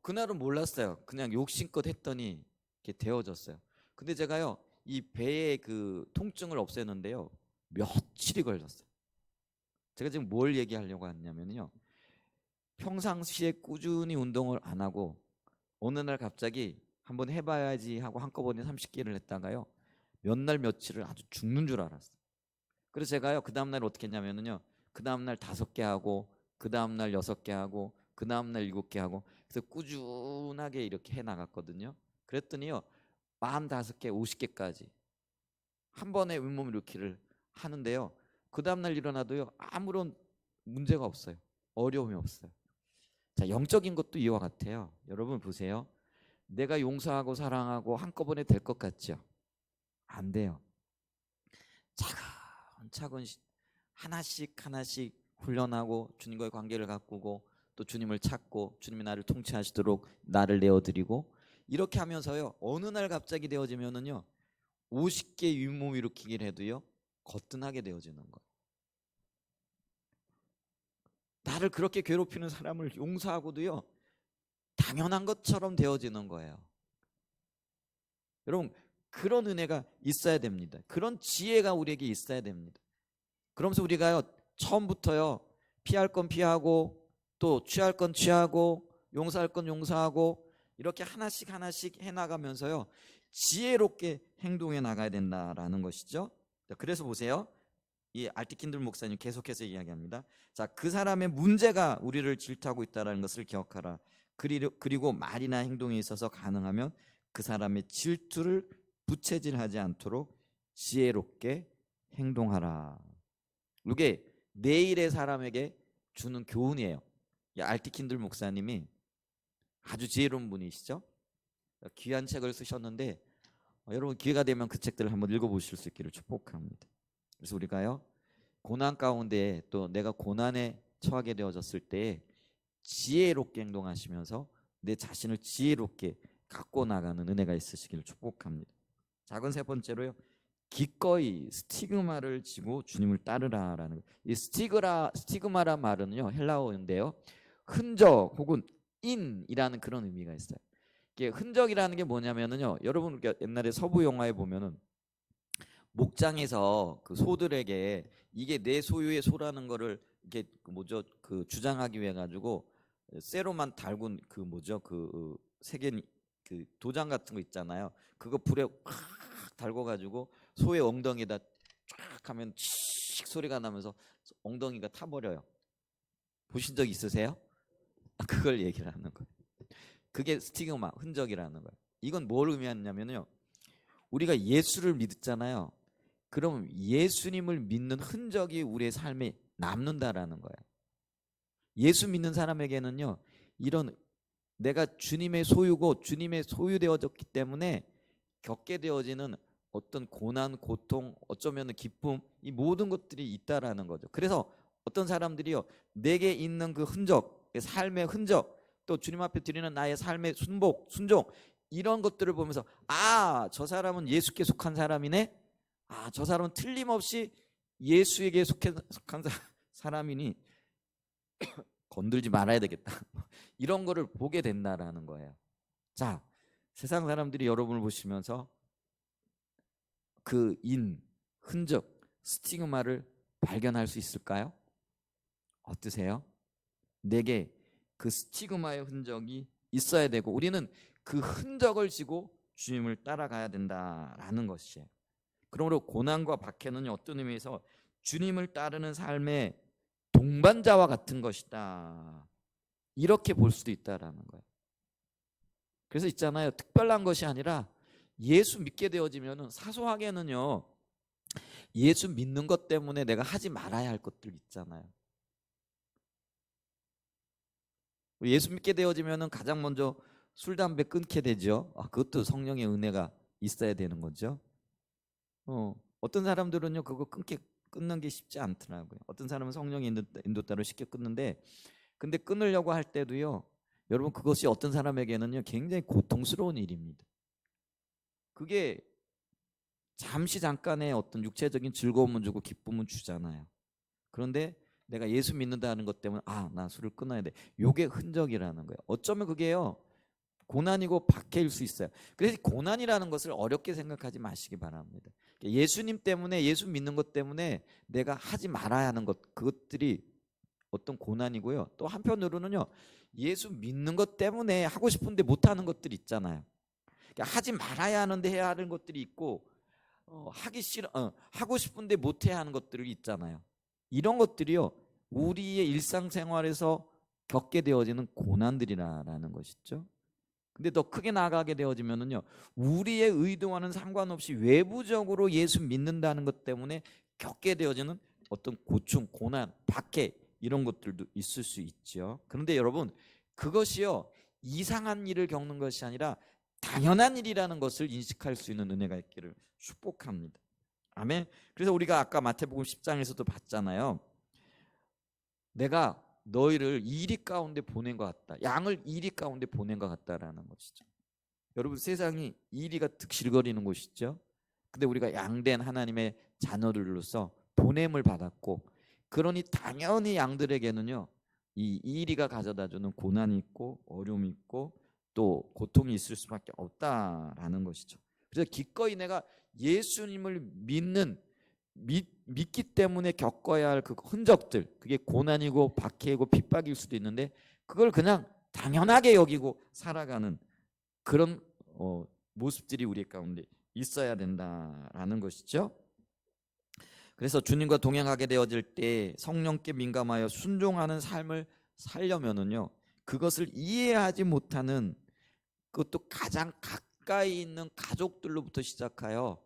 그날은 몰랐어요. 그냥 욕심껏 했더니 이렇게 데워졌어요. 근데 제가요 이 배의 그 통증을 없애는데요 며칠이 걸렸어요. 제가 지금 뭘 얘기하려고 하냐면요, 평상시에 꾸준히 운동을 안 하고 어느 날 갑자기 한번 해봐야지 하고 한꺼번에 30개를 했다가요 몇 날 며칠을 아주 죽는 줄 알았어요. 그래서 제가요 그 다음날 어떻게 했냐면요, 그 다음날 5개 하고 그 다음날 6개 하고 그 다음날 7개 하고, 그래서 꾸준하게 이렇게 해나갔거든요. 그랬더니요 45개 50개까지 한 번에 윗몸 일으키를 하는데요, 그 다음날 일어나도요 아무런 문제가 없어요. 어려움이 없어요. 자, 영적인 것도 이와 같아요. 여러분 보세요. 내가 용서하고 사랑하고 한꺼번에 될 것 같죠? 안 돼요. 차근차근 하나씩 훈련하고 주님과의 관계를 가꾸고 또 주님을 찾고 주님이 나를 통치하시도록 나를 내어드리고 이렇게 하면서요 어느 날 갑자기 되어지면은요 50개 윗몸 일으키기를 해도요 거뜬하게 되어지는 거예요. 나를 그렇게 괴롭히는 사람을 용서하고도요 당연한 것처럼 되어지는 거예요. 여러분, 그런 은혜가 있어야 됩니다. 그런 지혜가 우리에게 있어야 됩니다. 그러면서 우리가요 처음부터요 피할 건 피하고 또 취할 건 취하고 용서할 건 용서하고 이렇게 하나씩 해나가면서요 지혜롭게 행동해 나가야 된다라는 것이죠. 그래서 보세요, 이 알티킨들 목사님 계속해서 이야기합니다. 자, 그 사람의 문제가 우리를 질투하고 있다는 것을 기억하라. 그리고 말이나 행동에 있어서 가능하면 그 사람의 질투를 부채질하지 않도록 지혜롭게 행동하라. 이게 내일의 사람에게 주는 교훈이에요. 알티킨들 목사님이 아주 지혜로운 분이시죠. 귀한 책을 쓰셨는데 여러분 기회가 되면 그 책들을 한번 읽어보실 수 있기를 축복합니다. 그래서 우리가요 고난 가운데 또 내가 고난에 처하게 되어졌을 때 지혜롭게 행동하시면서 내 자신을 지혜롭게 갖고 나가는 은혜가 있으시기를 축복합니다. 작은 세 번째로요, 기꺼이 스티그마를 지고 주님을 따르라라는 거예요. 이 스티그마란 말은요 헬라어인데요 흔적 혹은 인이라는 그런 의미가 있어요. 이게 흔적이라는 게 뭐냐면은요, 여러분 옛날에 서부 영화에 보면은 목장에서 그 소들에게 이게 내 소유의 소라는 거를 이게 그 주장하기 위해 가지고 쇠로만 달군 그 세겐 그 도장 같은 거 있잖아요. 그거 불에 확 달고 가지고 소의 엉덩이에다 쫙 하면 칙 소리가 나면서 엉덩이가 타버려요. 보신 적 있으세요? 그걸 얘기를 하는 거예요. 그게 스티그마, 흔적이라는 거예요. 이건 뭘 의미하냐면요, 우리가 예수를 믿잖아요. 그럼 예수님을 믿는 흔적이 우리의 삶에 남는다라는 거예요. 예수 믿는 사람에게는요 이런 내가 주님의 소유고 주님의 소유되어졌기 때문에 겪게 되어지는 어떤 고난, 고통, 어쩌면 기쁨, 이 모든 것들이 있다라는 거죠. 그래서 어떤 사람들이요 내게 있는 그 흔적, 삶의 흔적, 또 주님 앞에 드리는 나의 삶의 순종 이런 것들을 보면서 아, 저 사람은 예수께 속한 사람이네, 저 사람은 틀림없이 예수에게 속한 사람이니 건들지 말아야 되겠다. 이런 거를 보게 된다라는 거예요. 자, 세상 사람들이 여러분을 보시면서 그 흔적, 스티그마를 발견할 수 있을까요? 어떠세요? 내게 그 스티그마의 흔적이 있어야 되고 우리는 그 흔적을 지고 주님을 따라가야 된다라는 것이에요. 그러므로 고난과 박해는 어떤 의미에서 주님을 따르는 삶의 동반자와 같은 것이다. 이렇게 볼 수도 있다라는 거예요. 그래서 있잖아요. 특별한 것이 아니라 예수 믿게 되어지면 사소하게는요. 예수 믿는 것 때문에 내가 하지 말아야 할 것들 있잖아요. 예수 믿게 되어지면 가장 먼저 술, 담배 끊게 되죠. 그것도 성령의 은혜가 있어야 되는 거죠. 어떤 사람들은요 그거 끊는 게 쉽지 않더라고요. 어떤 사람은 성령의 인도 따라 쉽게 끊는데, 근데 끊으려고 할 때도요, 여러분 그것이 어떤 사람에게는요 굉장히 고통스러운 일입니다. 그게 잠깐의 어떤 육체적인 즐거움은 주고 기쁨은 주잖아요. 그런데 내가 예수 믿는다는 것 때문에 나 술을 끊어야 돼. 요게 흔적이라는 거예요. 어쩌면 그게요 고난이고 박해일 수 있어요. 그래서 고난이라는 것을 어렵게 생각하지 마시기 바랍니다. 예수님 때문에, 예수 믿는 것 때문에 내가 하지 말아야 하는 것, 그것들이 어떤 고난이고요. 또 한편으로는요, 예수 믿는 것 때문에 하고 싶은데 못하는 것들이 있잖아요. 하지 말아야 하는데 해야 하는 것들이 있고, 하고 싶은데 못해야 하는 것들이 있잖아요. 이런 것들이요, 우리의 일상생활에서 겪게 되어지는 고난들이라는 것이죠. 근데 더 크게 나아가게 되어지면은요, 우리의 의도와는 상관없이 외부적으로 예수 믿는다는 것 때문에 겪게 되어지는 어떤 고충, 고난, 박해, 이런 것들도 있을 수 있죠. 그런데 여러분, 그것이요 이상한 일을 겪는 것이 아니라 당연한 일이라는 것을 인식할 수 있는 은혜가 있기를 축복합니다. 아멘. 그래서 우리가 아까 마태복음 10장에서도 봤잖아요. 내가 너희를 이리 가운데 보낸 것 같다. 양을 이리 가운데 보낸 것 같다라는 것이죠. 여러분, 세상이 이리가 득실거리는 곳이죠. 근데 우리가 양된 하나님의 자녀들로서 보냄을 받았고, 그러니 당연히 양들에게는요 이 이리가 가져다주는 고난이 있고 어려움이 있고 또 고통이 있을 수밖에 없다라는 것이죠. 그래서 기꺼이 내가 예수님을 믿기 때문에 겪어야 할 그 흔적들, 그게 고난이고 박해이고 핍박일 수도 있는데 그걸 그냥 당연하게 여기고 살아가는 그런 모습들이 우리 가운데 있어야 된다라는 것이죠. 그래서 주님과 동행하게 되어질 때 성령께 민감하여 순종하는 삶을 살려면은요, 그것을 이해하지 못하는, 그것도 가장 가까이 있는 가족들로부터 시작하여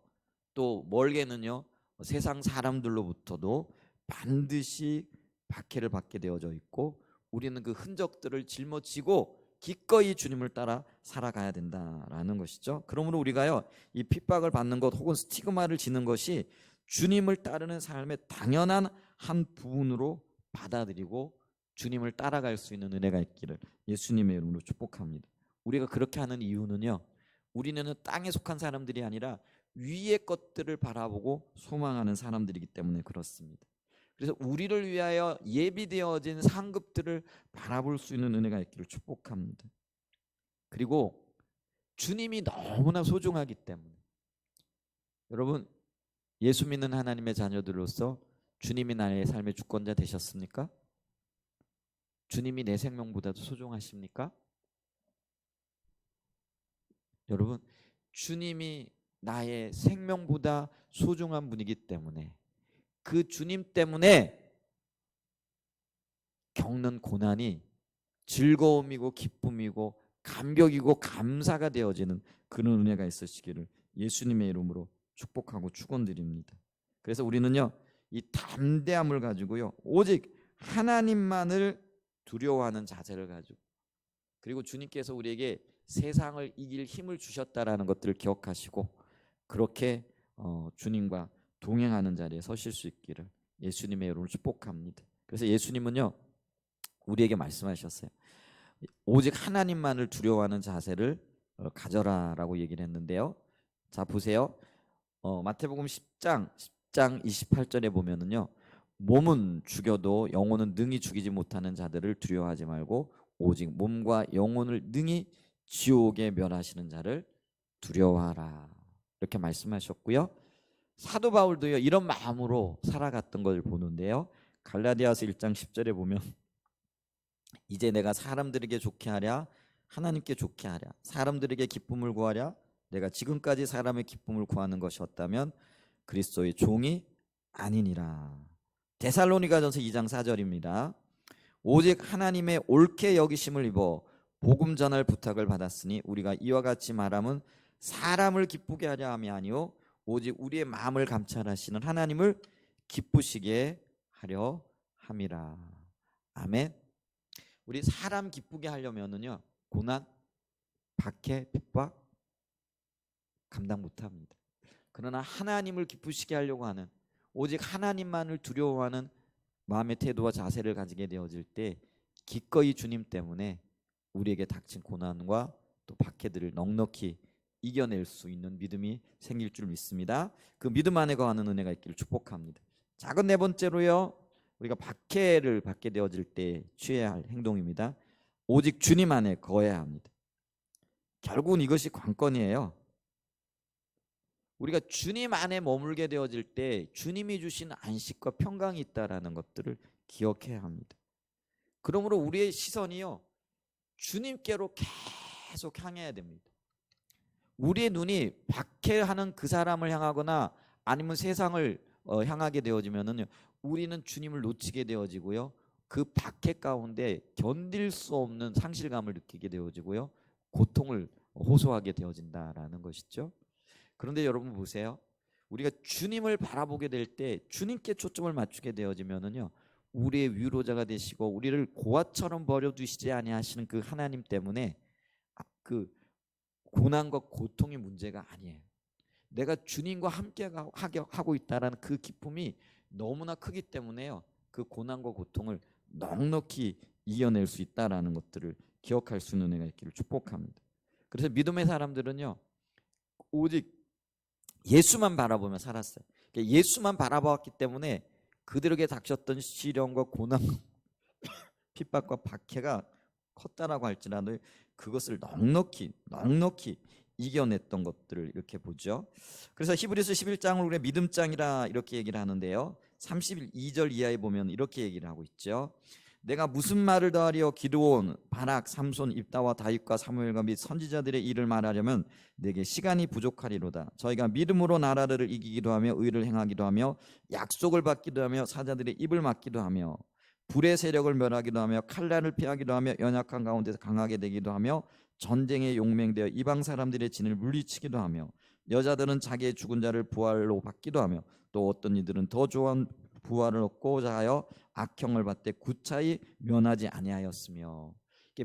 또 멀게는요 세상 사람들로부터도 반드시 박해를 받게 되어져 있고, 우리는 그 흔적들을 짊어지고 기꺼이 주님을 따라 살아가야 된다라는 것이죠. 그러므로 우리가요 이 핍박을 받는 것 혹은 스티그마를 지는 것이 주님을 따르는 삶의 당연한 한 부분으로 받아들이고 주님을 따라갈 수 있는 은혜가 있기를 예수님의 이름으로 축복합니다. 우리가 그렇게 하는 이유는요, 우리는 땅에 속한 사람들이 아니라 위의 것들을 바라보고 소망하는 사람들이기 때문에 그렇습니다. 그래서 우리를 위하여 예비되어진 상급들을 바라볼 수 있는 은혜가 있기를 축복합니다. 그리고 주님이 너무나 소중하기 때문에, 여러분 예수 믿는 하나님의 자녀들로서 주님이 나의 삶의 주권자 되셨습니까? 주님이 내 생명보다도 소중하십니까? 여러분, 주님이 나의 생명보다 소중한 분이기 때문에 그 주님 때문에 겪는 고난이 즐거움이고 기쁨이고 감격이고 감사가 되어지는 그런 은혜가 있으시기를 예수님의 이름으로 축복하고 축원드립니다. 그래서 우리는요 이 담대함을 가지고요 오직 하나님만을 두려워하는 자세를 가지고, 그리고 주님께서 우리에게 세상을 이길 힘을 주셨다라는 것들을 기억하시고 그렇게 주님과 동행하는 자리에 서실 수 있기를 예수님의 이름으로 축복합니다. 그래서 예수님은요 우리에게 말씀하셨어요. 오직 하나님만을 두려워하는 자세를 가져라라고 얘기를 했는데요. 자 보세요. 마태복음 10장 28절에 보면은요. 몸은 죽여도 영혼은 능히 죽이지 못하는 자들을 두려워하지 말고 오직 몸과 영혼을 능히 지옥에 멸하시는 자를 두려워하라. 이렇게 말씀하셨고요. 사도 바울도요. 이런 마음으로 살아갔던 걸 보는데요. 갈라디아서 1장 10절에 보면 이제 내가 사람들에게 좋게 하랴 하나님께 좋게 하랴 사람들에게 기쁨을 구하랴 내가 지금까지 사람의 기쁨을 구하는 것이었다면 그리스도의 종이 아니니라. 데살로니가전서 2장 4절입니다. 오직 하나님의 옳게 여기심을 입어 복음 전할 부탁을 받았으니 우리가 이와 같이 말함은 사람을 기쁘게 하려 함이 아니요 오직 우리의 마음을 감찰하시는 하나님을 기쁘시게 하려 함이라. 아멘. 우리 사람 기쁘게 하려면은요 고난, 박해, 핍박 감당 못합니다. 그러나 하나님을 기쁘시게 하려고 하는 오직 하나님만을 두려워하는 마음의 태도와 자세를 가지게 되어질 때 기꺼이 주님 때문에 우리에게 닥친 고난과 또 박해들을 넉넉히 이겨낼 수 있는 믿음이 생길 줄 믿습니다. 그 믿음 안에 거하는 은혜가 있기를 축복합니다. 작은 네 번째로요. 우리가 박해를 받게 되어질 때 취해야 할 행동입니다. 오직 주님 안에 거해야 합니다. 결국은 이것이 관건이에요. 우리가 주님 안에 머물게 되어질 때 주님이 주신 안식과 평강이 있다라는 것들을 기억해야 합니다. 그러므로 우리의 시선이요 주님께로 계속 향해야 됩니다. 우리의 눈이 박해하는 그 사람을 향하거나 아니면 세상을 향하게 되어지면은 우리는 주님을 놓치게 되어지고요. 그 박해 가운데 견딜 수 없는 상실감을 느끼게 되어지고요. 고통을 호소하게 되어진다라는 것이죠. 그런데 여러분 보세요. 우리가 주님을 바라보게 될 때 주님께 초점을 맞추게 되어지면은요. 우리의 위로자가 되시고 우리를 고아처럼 버려두시지 아니하시는 그 하나님 때문에 그 고난과 고통이 문제가 아니에요. 내가 주님과 함께 하고 있다라는 그 기쁨이 너무나 크기 때문에요. 그 고난과 고통을 넉넉히 이겨낼 수 있다라는 것들을 기억할 수 있는 은혜가 있기를 축복합니다. 그래서 믿음의 사람들은요. 오직 예수만 바라보며 살았어요. 예수만 바라보았기 때문에 그들에게 닥쳤던 시련과 고난, 핍박과 박해가 컸다라고 할지라도 그것을 넉넉히 이겨냈던 것들을 이렇게 보죠. 그래서 히브리서 11장을 우리가 믿음장이라 이렇게 얘기를 하는데요. 32절 이하에 보면 이렇게 얘기를 하고 있죠. 내가 무슨 말을 더하리요 기드온, 바락, 삼손, 입다와 다윗과 사무엘과 및 선지자들의 일을 말하려면 내게 시간이 부족하리로다. 저희가 믿음으로 나라를 이기기도 하며 의를 행하기도 하며 약속을 받기도 하며 사자들의 입을 막기도 하며 불의 세력을 멸하기도 하며 칼날을 피하기도 하며 연약한 가운데서 강하게 되기도 하며 전쟁에 용맹되어 이방 사람들의 진을 물리치기도 하며 여자들은 자기의 죽은 자를 부활로 받기도 하며 또 어떤 이들은 더 좋은 부활을 얻고자 하여 악형을 받되 구차히 면하지 아니하였으며.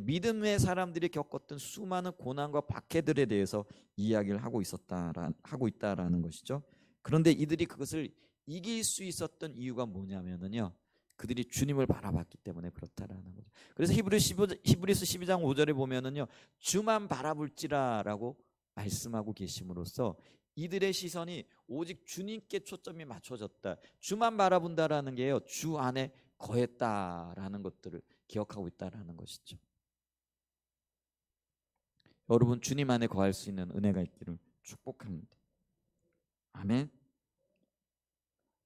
믿음의 사람들이 겪었던 수많은 고난과 박해들에 대해서 이야기를 하고 있다라는 것이죠. 그런데 이들이 그것을 이길 수 있었던 이유가 뭐냐면요. 그들이 주님을 바라봤기 때문에 그렇다라는 거죠. 그래서 히브리서 12장 5절에 보면은요. 주만 바라볼지라라고 말씀하고 계심으로써 이들의 시선이 오직 주님께 초점이 맞춰졌다. 주만 바라본다라는 게요. 주 안에 거했다라는 것들을 기억하고 있다라는 것이죠. 여러분 주님 안에 거할 수 있는 은혜가 있기를 축복합니다. 아멘.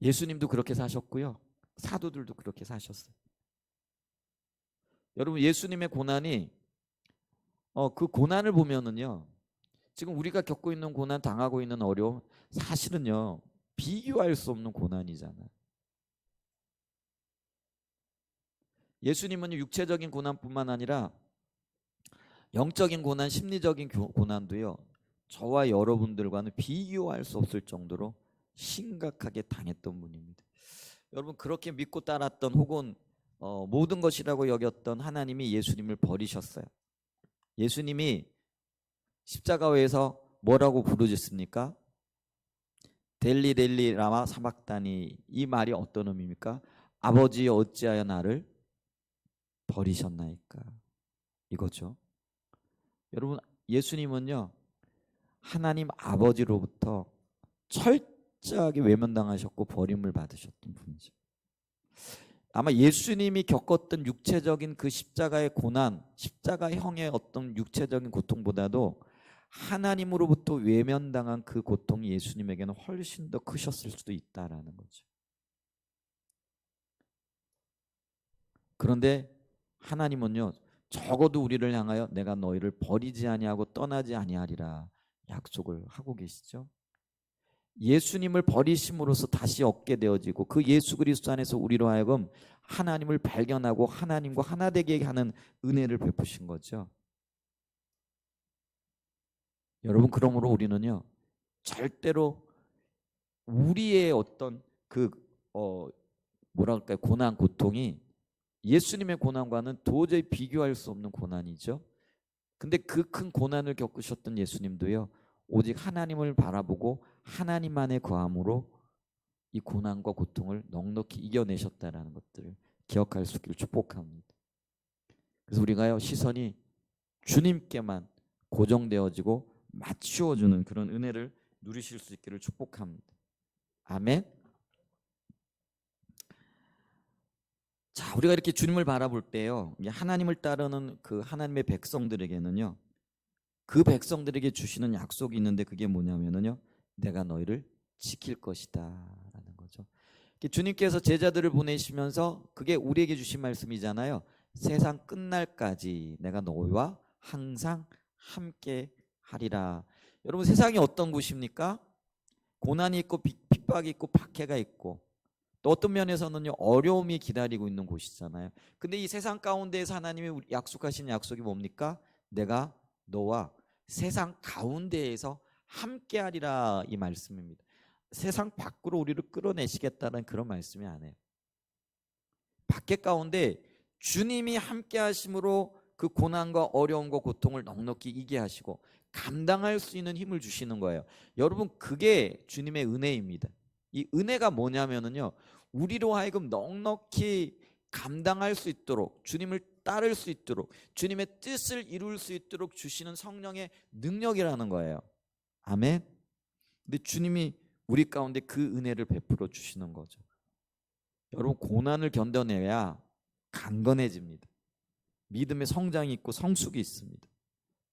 예수님도 그렇게 사셨고요. 사도들도 그렇게 사셨어요. 여러분 예수님의 고난이 그 고난을 보면은요. 지금 우리가 겪고 있는 고난, 당하고 있는 어려움 사실은요. 비교할 수 없는 고난이잖아요. 예수님은 육체적인 고난뿐만 아니라 영적인 고난, 심리적인 고난도요. 저와 여러분들과는 비교할 수 없을 정도로 심각하게 당했던 분입니다. 여러분 그렇게 믿고 따랐던 혹은 모든 것이라고 여겼던 하나님이 예수님을 버리셨어요. 예수님이 십자가에서 뭐라고 부르셨습니까? 델리 라마 사박다니. 이 말이 어떤 의미입니까? 아버지 어찌하여 나를 버리셨나이까? 이거죠. 여러분 예수님은요 하나님 아버지로부터 철저하게 외면당하셨고 버림을 받으셨던 분이죠. 아마 예수님이 겪었던 육체적인 그 십자가의 고난, 십자가형의 어떤 육체적인 고통보다도 하나님으로부터 외면당한 그 고통이 예수님에게는 훨씬 더 크셨을 수도 있다라는 거죠. 그런데 하나님은요, 적어도 우리를 향하여 내가 너희를 버리지 아니하고 떠나지 아니하리라 약속을 하고 계시죠. 예수님을 버리심으로써 다시 얻게 되어지고 그 예수 그리스도 안에서 우리로 하여금 하나님을 발견하고 하나님과 하나 되게 하는 은혜를 베푸신 거죠. 여러분, 그러므로 우리는요, 절대로 우리의 어떤 그 뭐랄까요, 고난 고통이 예수님의 고난과는 도저히 비교할 수 없는 고난이죠. 근데 그 큰 고난을 겪으셨던 예수님도요, 오직 하나님을 바라보고 하나님만의 거함으로 이 고난과 고통을 넉넉히 이겨내셨다라는 것들을 기억할 수 있기를 축복합니다. 그래서 우리가요, 시선이 주님께만 고정되어지고 맞추어주는 그런 은혜를 누리실 수 있기를 축복합니다. 아멘. 자, 우리가 이렇게 주님을 바라볼 때요, 하나님을 따르는 그 하나님의 백성들에게는요, 그 백성들에게 주시는 약속이 있는데 그게 뭐냐면요, 내가 너희를 지킬 것이다 라는 거죠. 주님께서 제자들을 보내시면서 그게 우리에게 주신 말씀이잖아요. 세상 끝날까지 내가 너희와 항상 함께 하리라. 여러분, 세상이 어떤 곳입니까? 고난이 있고 핍박이 있고 박해가 있고 또 어떤 면에서는요, 어려움이 기다리고 있는 곳이잖아요. 근데 이 세상 가운데에서 하나님이 약속하신 약속이 뭡니까? 내가 너와 세상 가운데에서 함께하리라, 이 말씀입니다. 세상 밖으로 우리를 끌어내시겠다는 그런 말씀이 아니에요. 밖에 가운데 주님이 함께하심으로 그 고난과 어려움과 고통을 넉넉히 이기게 하시고 감당할 수 있는 힘을 주시는 거예요. 여러분, 그게 주님의 은혜입니다. 이 은혜가 뭐냐면요, 우리로 하여금 넉넉히 감당할 수 있도록, 주님을 따를 수 있도록, 주님의 뜻을 이룰 수 있도록 주시는 성령의 능력이라는 거예요. 아멘. 근데 주님이 우리 가운데 그 은혜를 베풀어 주시는 거죠. 여러분, 고난을 견뎌내야 강건해집니다. 믿음의 성장이 있고 성숙이 있습니다.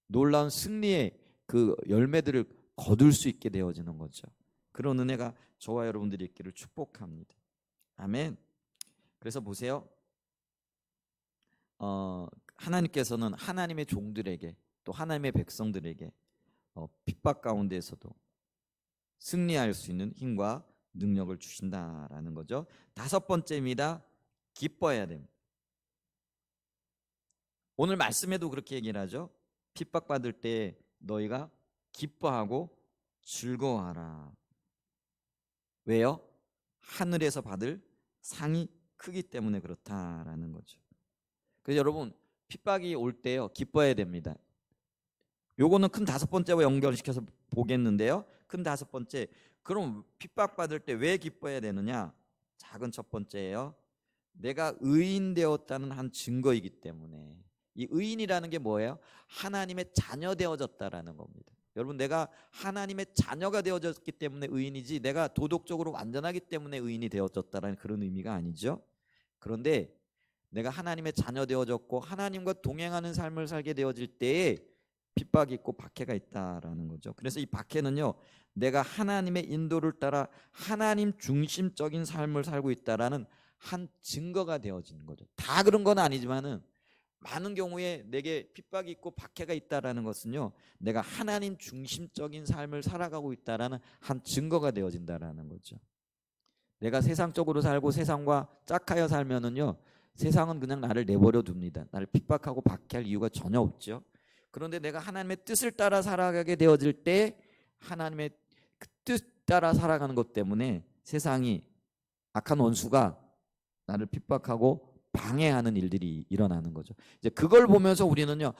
놀라운 승리의 그 열매들을 거둘 수 있게 되어지는 거죠. 그런 은혜가 저와 여러분들이 있기를 축복합니다. 아멘. 그래서 보세요. 하나님께서는 하나님의 종들에게 또 하나님의 백성들에게 핍박 가운데에서도 승리할 수 있는 힘과 능력을 주신다라는 거죠. 다섯 번째입니다. 기뻐해야 됩니다. 오늘 말씀에도 그렇게 얘기를 하죠. 핍박받을 때 너희가 기뻐하고 즐거워하라. 왜요? 하늘에서 받을 상이 크기 때문에 그렇다라는 거죠. 그래서 여러분, 핍박이 올 때요, 기뻐해야 됩니다. 요거는 큰 다섯 번째와 연결시켜서 보겠는데요. 큰 다섯 번째, 그럼 핍박받을 때 왜 기뻐해야 되느냐? 작은 첫 번째예요. 내가 의인 되었다는 한 증거이기 때문에. 이 의인이라는 게 뭐예요? 하나님의 자녀 되어졌다라는 겁니다. 여러분, 내가 하나님의 자녀가 되어졌기 때문에 의인이지 내가 도덕적으로 완전하기 때문에 의인이 되어졌다라는 그런 의미가 아니죠. 그런데 내가 하나님의 자녀 되어졌고 하나님과 동행하는 삶을 살게 되어질 때에 핍박이 있고 박해가 있다라는 거죠. 그래서 이 박해는요, 내가 하나님의 인도를 따라 하나님 중심적인 삶을 살고 있다라는 한 증거가 되어지는 거죠. 다 그런 건 아니지만은 많은 경우에 내게 핍박이 있고 박해가 있다라는 것은요, 내가 하나님 중심적인 삶을 살아가고 있다라는 한 증거가 되어진다라는 거죠. 내가 세상적으로 살고 세상과 짝하여 살면은요, 세상은 그냥 나를 내버려 둡니다. 나를 핍박하고 박해할 이유가 전혀 없죠. 그런데 내가 하나님의 뜻을 따라 살아가게 되어질 때 하나님의 그 뜻 따라 살아가는 것 때문에 세상이, 악한 원수가 나를 핍박하고 방해하는 일들이 일어나는 거죠. 이제 그걸 보면서 우리는요,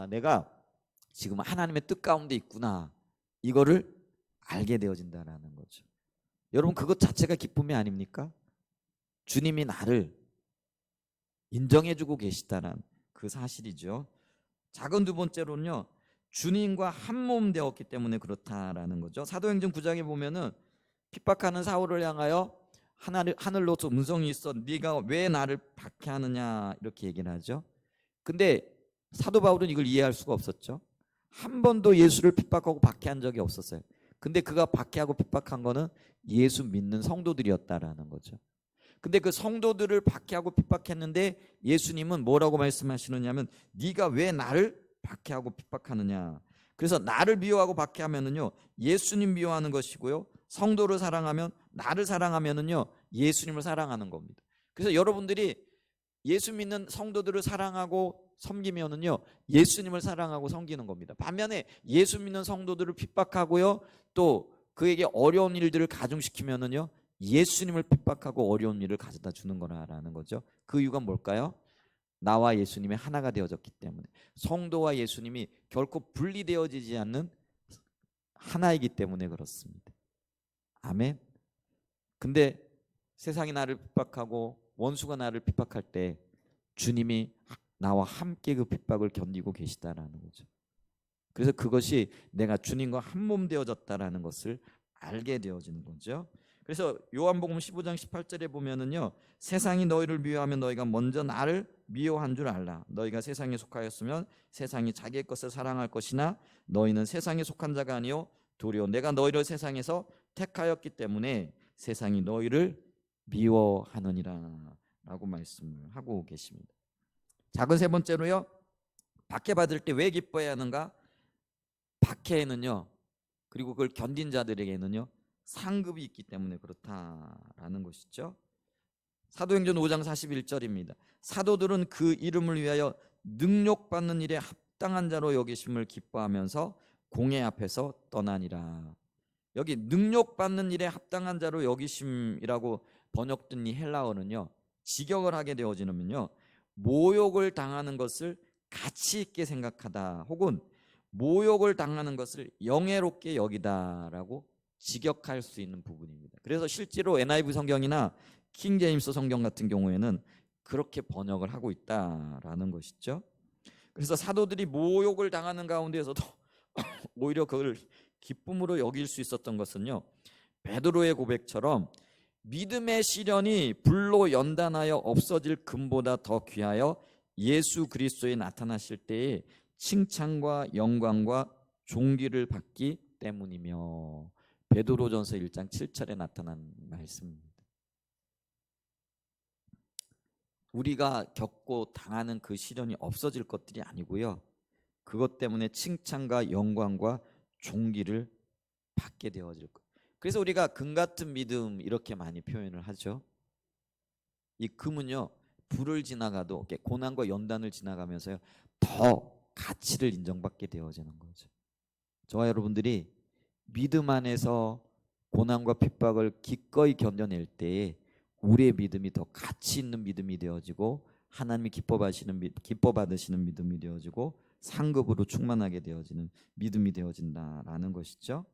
내가 지금 하나님의 뜻 가운데 있구나, 이거를 알게 되어진다라는 거죠. 여러분, 그것 자체가 기쁨이 아닙니까? 주님이 나를 인정해주고 계시다는 그 사실이죠. 작은 두 번째로는요, 주님과 한 몸 되었기 때문에 그렇다라는 거죠. 사도행전 9장에 보면은 핍박하는 사울을 향하여 하늘로서 음성이 있어 네가 왜 나를 박해하느냐 이렇게 얘기를 하죠. 근데 사도 바울은 이걸 이해할 수가 없었죠. 한 번도 예수를 핍박하고 박해한 적이 없었어요. 근데 그가 박해하고 핍박한 거는 예수 믿는 성도들이었다라는 거죠. 근데 그 성도들을 박해하고 핍박했는데 예수님은 뭐라고 말씀하시느냐면 네가 왜 나를 박해하고 핍박하느냐. 그래서 나를 미워하고 박해하면은요 예수님 미워하는 것이고요, 성도를 사랑하면 나를 사랑하면은요 예수님을 사랑하는 겁니다. 그래서 여러분들이 예수 믿는 성도들을 사랑하고 섬기면은요 예수님을 사랑하고 섬기는 겁니다. 반면에 예수 믿는 성도들을 핍박하고요 또 그에게 어려운 일들을 가중시키면은요 예수님을 핍박하고 어려운 일을 가져다 주는 거라는 거죠. 그 이유가 뭘까요? 나와 예수님이 하나가 되어졌기 때문에. 성도와 예수님이 결코 분리되어지지 않는 하나이기 때문에 그렇습니다. 아멘. 근데 세상이 나를 핍박하고 원수가 나를 핍박할 때 주님이 나와 함께 그 핍박을 견디고 계시다라는 거죠. 그래서 그것이 내가 주님과 한 몸 되어졌다라는 것을 알게 되어지는 거죠. 그래서 요한복음 15장 18절에 보면은요 세상이 너희를 미워하면 너희가 먼저 나를 미워한 줄 알라. 너희가 세상에 속하였으면 세상이 자기의 것을 사랑할 것이나 너희는 세상에 속한 자가 아니요 도리어 내가 너희를 세상에서 택하였기 때문에 세상이 너희를 미워하느니라 라고 말씀을 하고 계십니다. 작은 세 번째로요, 박해받을 때 왜 기뻐해야 하는가? 박해에는요 그리고 그걸 견딘 자들에게는요 상급이 있기 때문에 그렇다라는 것이죠. 사도행전 5장 41절입니다. 사도들은 그 이름을 위하여 능욕받는 일에 합당한 자로 여기심을 기뻐하면서 공회 앞에서 떠나니라. 여기 능욕받는 일에 합당한 자로 여기심이라고 번역된 이 헬라어는요 직역을 하게 되어지면요 모욕을 당하는 것을 가치 있게 생각하다 혹은 모욕을 당하는 것을 영예롭게 여기다라고 직역할 수 있는 부분입니다. 그래서 실제로 NIV 성경이나 킹 제임스 성경 같은 경우에는 그렇게 번역을 하고 있다라는 것이죠. 그래서 사도들이 모욕을 당하는 가운데에서도 오히려 그걸 기쁨으로 여길 수 있었던 것은요 베드로의 고백처럼 믿음의 시련이 불로 연단하여 없어질 금보다 더 귀하여 예수 그리스도에 나타나실 때에 칭찬과 영광과 존귀를 받기 때문이며, 베드로전서 1장 7절에 나타난 말씀입니다. 우리가 겪고 당하는 그 시련이 없어질 것들이 아니고요 그것 때문에 칭찬과 영광과 존귀를 받게 되어질 것. 그래서 우리가 금 같은 믿음 이렇게 많이 표현을 하죠. 이 금은요 불을 지나가도 고난과 연단을 지나가면서요 더 가치를 인정받게 되어지는 거죠. 저와 여러분들이 믿음 안에서 고난과 핍박을 기꺼이 견뎌낼 때에 우리의 믿음이 더 가치 있는 믿음이 되어지고 하나님이 기뻐 받으시는 믿음이 되어지고 상급으로 충만하게 되어지는 믿음이 되어진다라는 것이죠.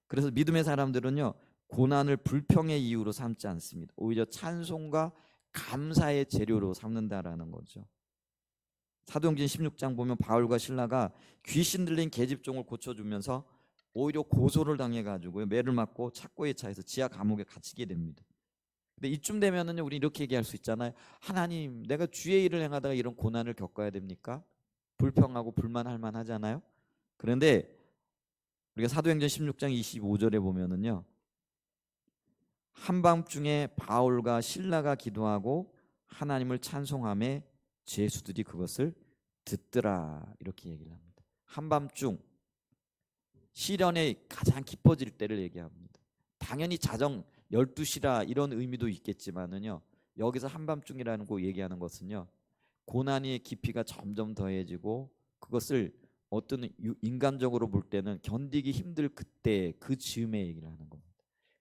그래서 믿음의 사람들은요 고난을 불평의 이유로 삼지 않습니다. 오히려 찬송과 감사의 재료로 삼는다라는 거죠. 사도행전 16장 보면 바울과 실라가 귀신 들린 계집종을 고쳐주면서 오히려 고소를 당해가지고 매를 맞고 착고에 차해서 지하 감옥에 갇히게 됩니다. 근데 이쯤 되면은 우리 이렇게 얘기할 수 있잖아요. 하나님, 내가 주의 일을 행하다가 이런 고난을 겪어야 됩니까? 불평하고 불만할 만하잖아요. 그런데 우리가 사도행전 16장 25절에 보면은요 한밤중에 바울과 실라가 기도하고 하나님을 찬송하며 죄수들이 그것을 듣더라 이렇게 얘기를 합니다. 한밤중 시련에 가장 깊어질 때를 얘기합니다. 당연히 자정 12시라 이런 의미도 있겠지만은요 여기서 한밤중이라는 거 얘기하는 것은요 고난의 깊이가 점점 더해지고 그것을 어떤 인간적으로 볼 때는 견디기 힘들 그때 그 즈음에 얘기를 하는 겁니다.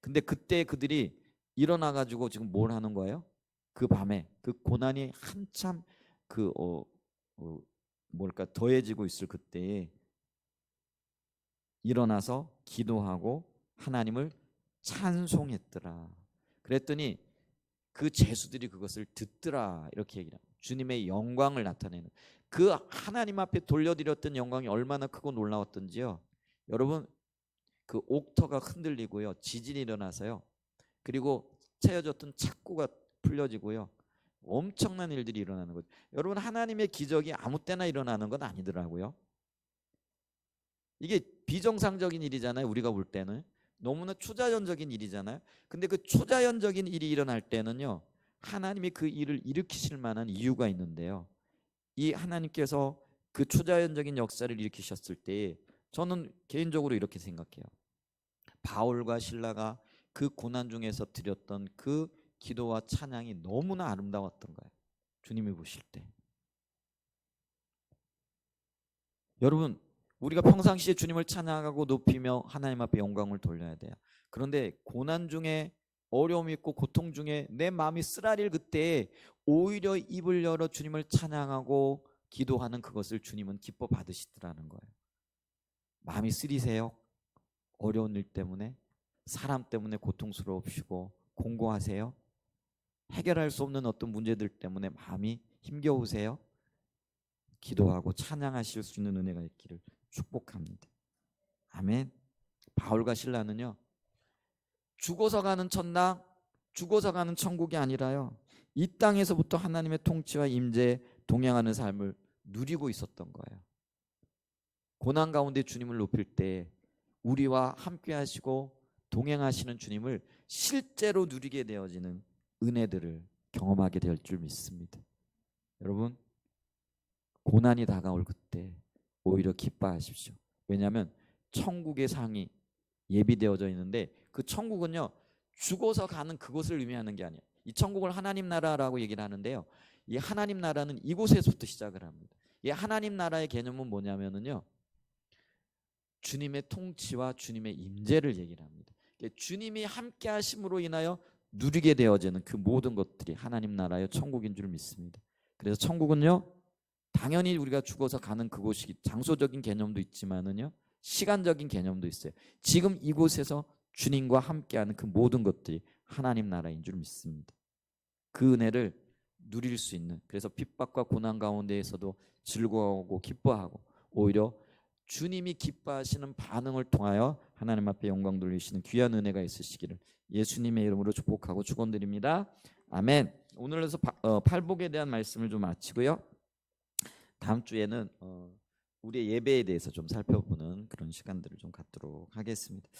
근데 그때 그들이 일어나 가지고 지금 뭘 하는 거예요? 그 밤에 그 고난이 한참 그 뭘까 더해지고 있을 그때에 일어나서 기도하고 하나님을 찬송했더라. 그랬더니 그 죄수들이 그것을 듣더라 이렇게 얘기를 합니다. 주님의 영광을 나타내는 그 하나님 앞에 돌려드렸던 영광이 얼마나 크고 놀라웠던지요. 여러분, 그 옥터가 흔들리고요, 지진이 일어나서요, 그리고 채워졌던 착고가 풀려지고요, 엄청난 일들이 일어나는 거죠. 여러분, 하나님의 기적이 아무 때나 일어나는 건 아니더라고요. 이게 비정상적인 일이잖아요. 우리가 볼 때는 너무나 초자연적인 일이잖아요. 근데 그 초자연적인 일이 일어날 때는요, 하나님이 그 일을 일으키실 만한 이유가 있는데요, 이 하나님께서 그 초자연적인 역사를 일으키셨을 때 저는 개인적으로 이렇게 생각해요. 바울과 실라가 그 고난 중에서 드렸던 그 기도와 찬양이 너무나 아름다웠던 거예요. 주님이 보실 때. 여러분, 우리가 평상시에 주님을 찬양하고 높이며 하나님 앞에 영광을 돌려야 돼요. 그런데 고난 중에, 어려움이 있고 고통 중에 내 마음이 쓰라릴 그때에 오히려 입을 열어 주님을 찬양하고 기도하는 그것을 주님은 기뻐 받으시더라는 거예요. 마음이 쓰리세요? 어려운 일 때문에, 사람 때문에 고통스러우시고 공고하세요? 해결할 수 없는 어떤 문제들 때문에 마음이 힘겨우세요? 기도하고 찬양하실 수 있는 은혜가 있기를 축복합니다. 아멘. 바울과 실라는요, 죽어서 가는 천당, 죽어서 가는 천국이 아니라요, 이 땅에서부터 하나님의 통치와 임재에 동행하는 삶을 누리고 있었던 거예요. 고난 가운데 주님을 높일 때 우리와 함께 하시고 동행하시는 주님을 실제로 누리게 되어지는 은혜들을 경험하게 될 줄 믿습니다. 여러분, 고난이 다가올 그때 오히려 기뻐하십시오. 왜냐하면 천국의 상이 예비되어져 있는데, 그 천국은요, 죽어서 가는 그곳을 의미하는 게 아니에요. 이 천국을 하나님 나라라고 얘기를 하는데요, 이 하나님 나라는 이곳에서부터 시작을 합니다. 이 하나님 나라의 개념은 뭐냐면요, 주님의 통치와 주님의 임재를 얘기를 합니다. 주님이 함께 하심으로 인하여 누리게 되어지는 그 모든 것들이 하나님 나라의 천국인 줄 믿습니다. 그래서 천국은요, 당연히 우리가 죽어서 가는 그곳이 장소적인 개념도 있지만은요, 시간적인 개념도 있어요. 지금 이곳에서 주님과 함께하는 그 모든 것들이 하나님 나라인 줄 믿습니다. 그 은혜를 누릴 수 있는, 그래서 핍박과 고난 가운데에서도 즐거워하고 기뻐하고 오히려 주님이 기뻐하시는 반응을 통하여 하나님 앞에 영광 돌리시는 귀한 은혜가 있으시기를 예수님의 이름으로 축복하고 축원드립니다. 아멘. 오늘에서 팔복에 대한 말씀을 좀 마치고요, 다음 주에는 우리의 예배에 대해서 좀 살펴보는 그런 시간들을 좀 갖도록 하겠습니다.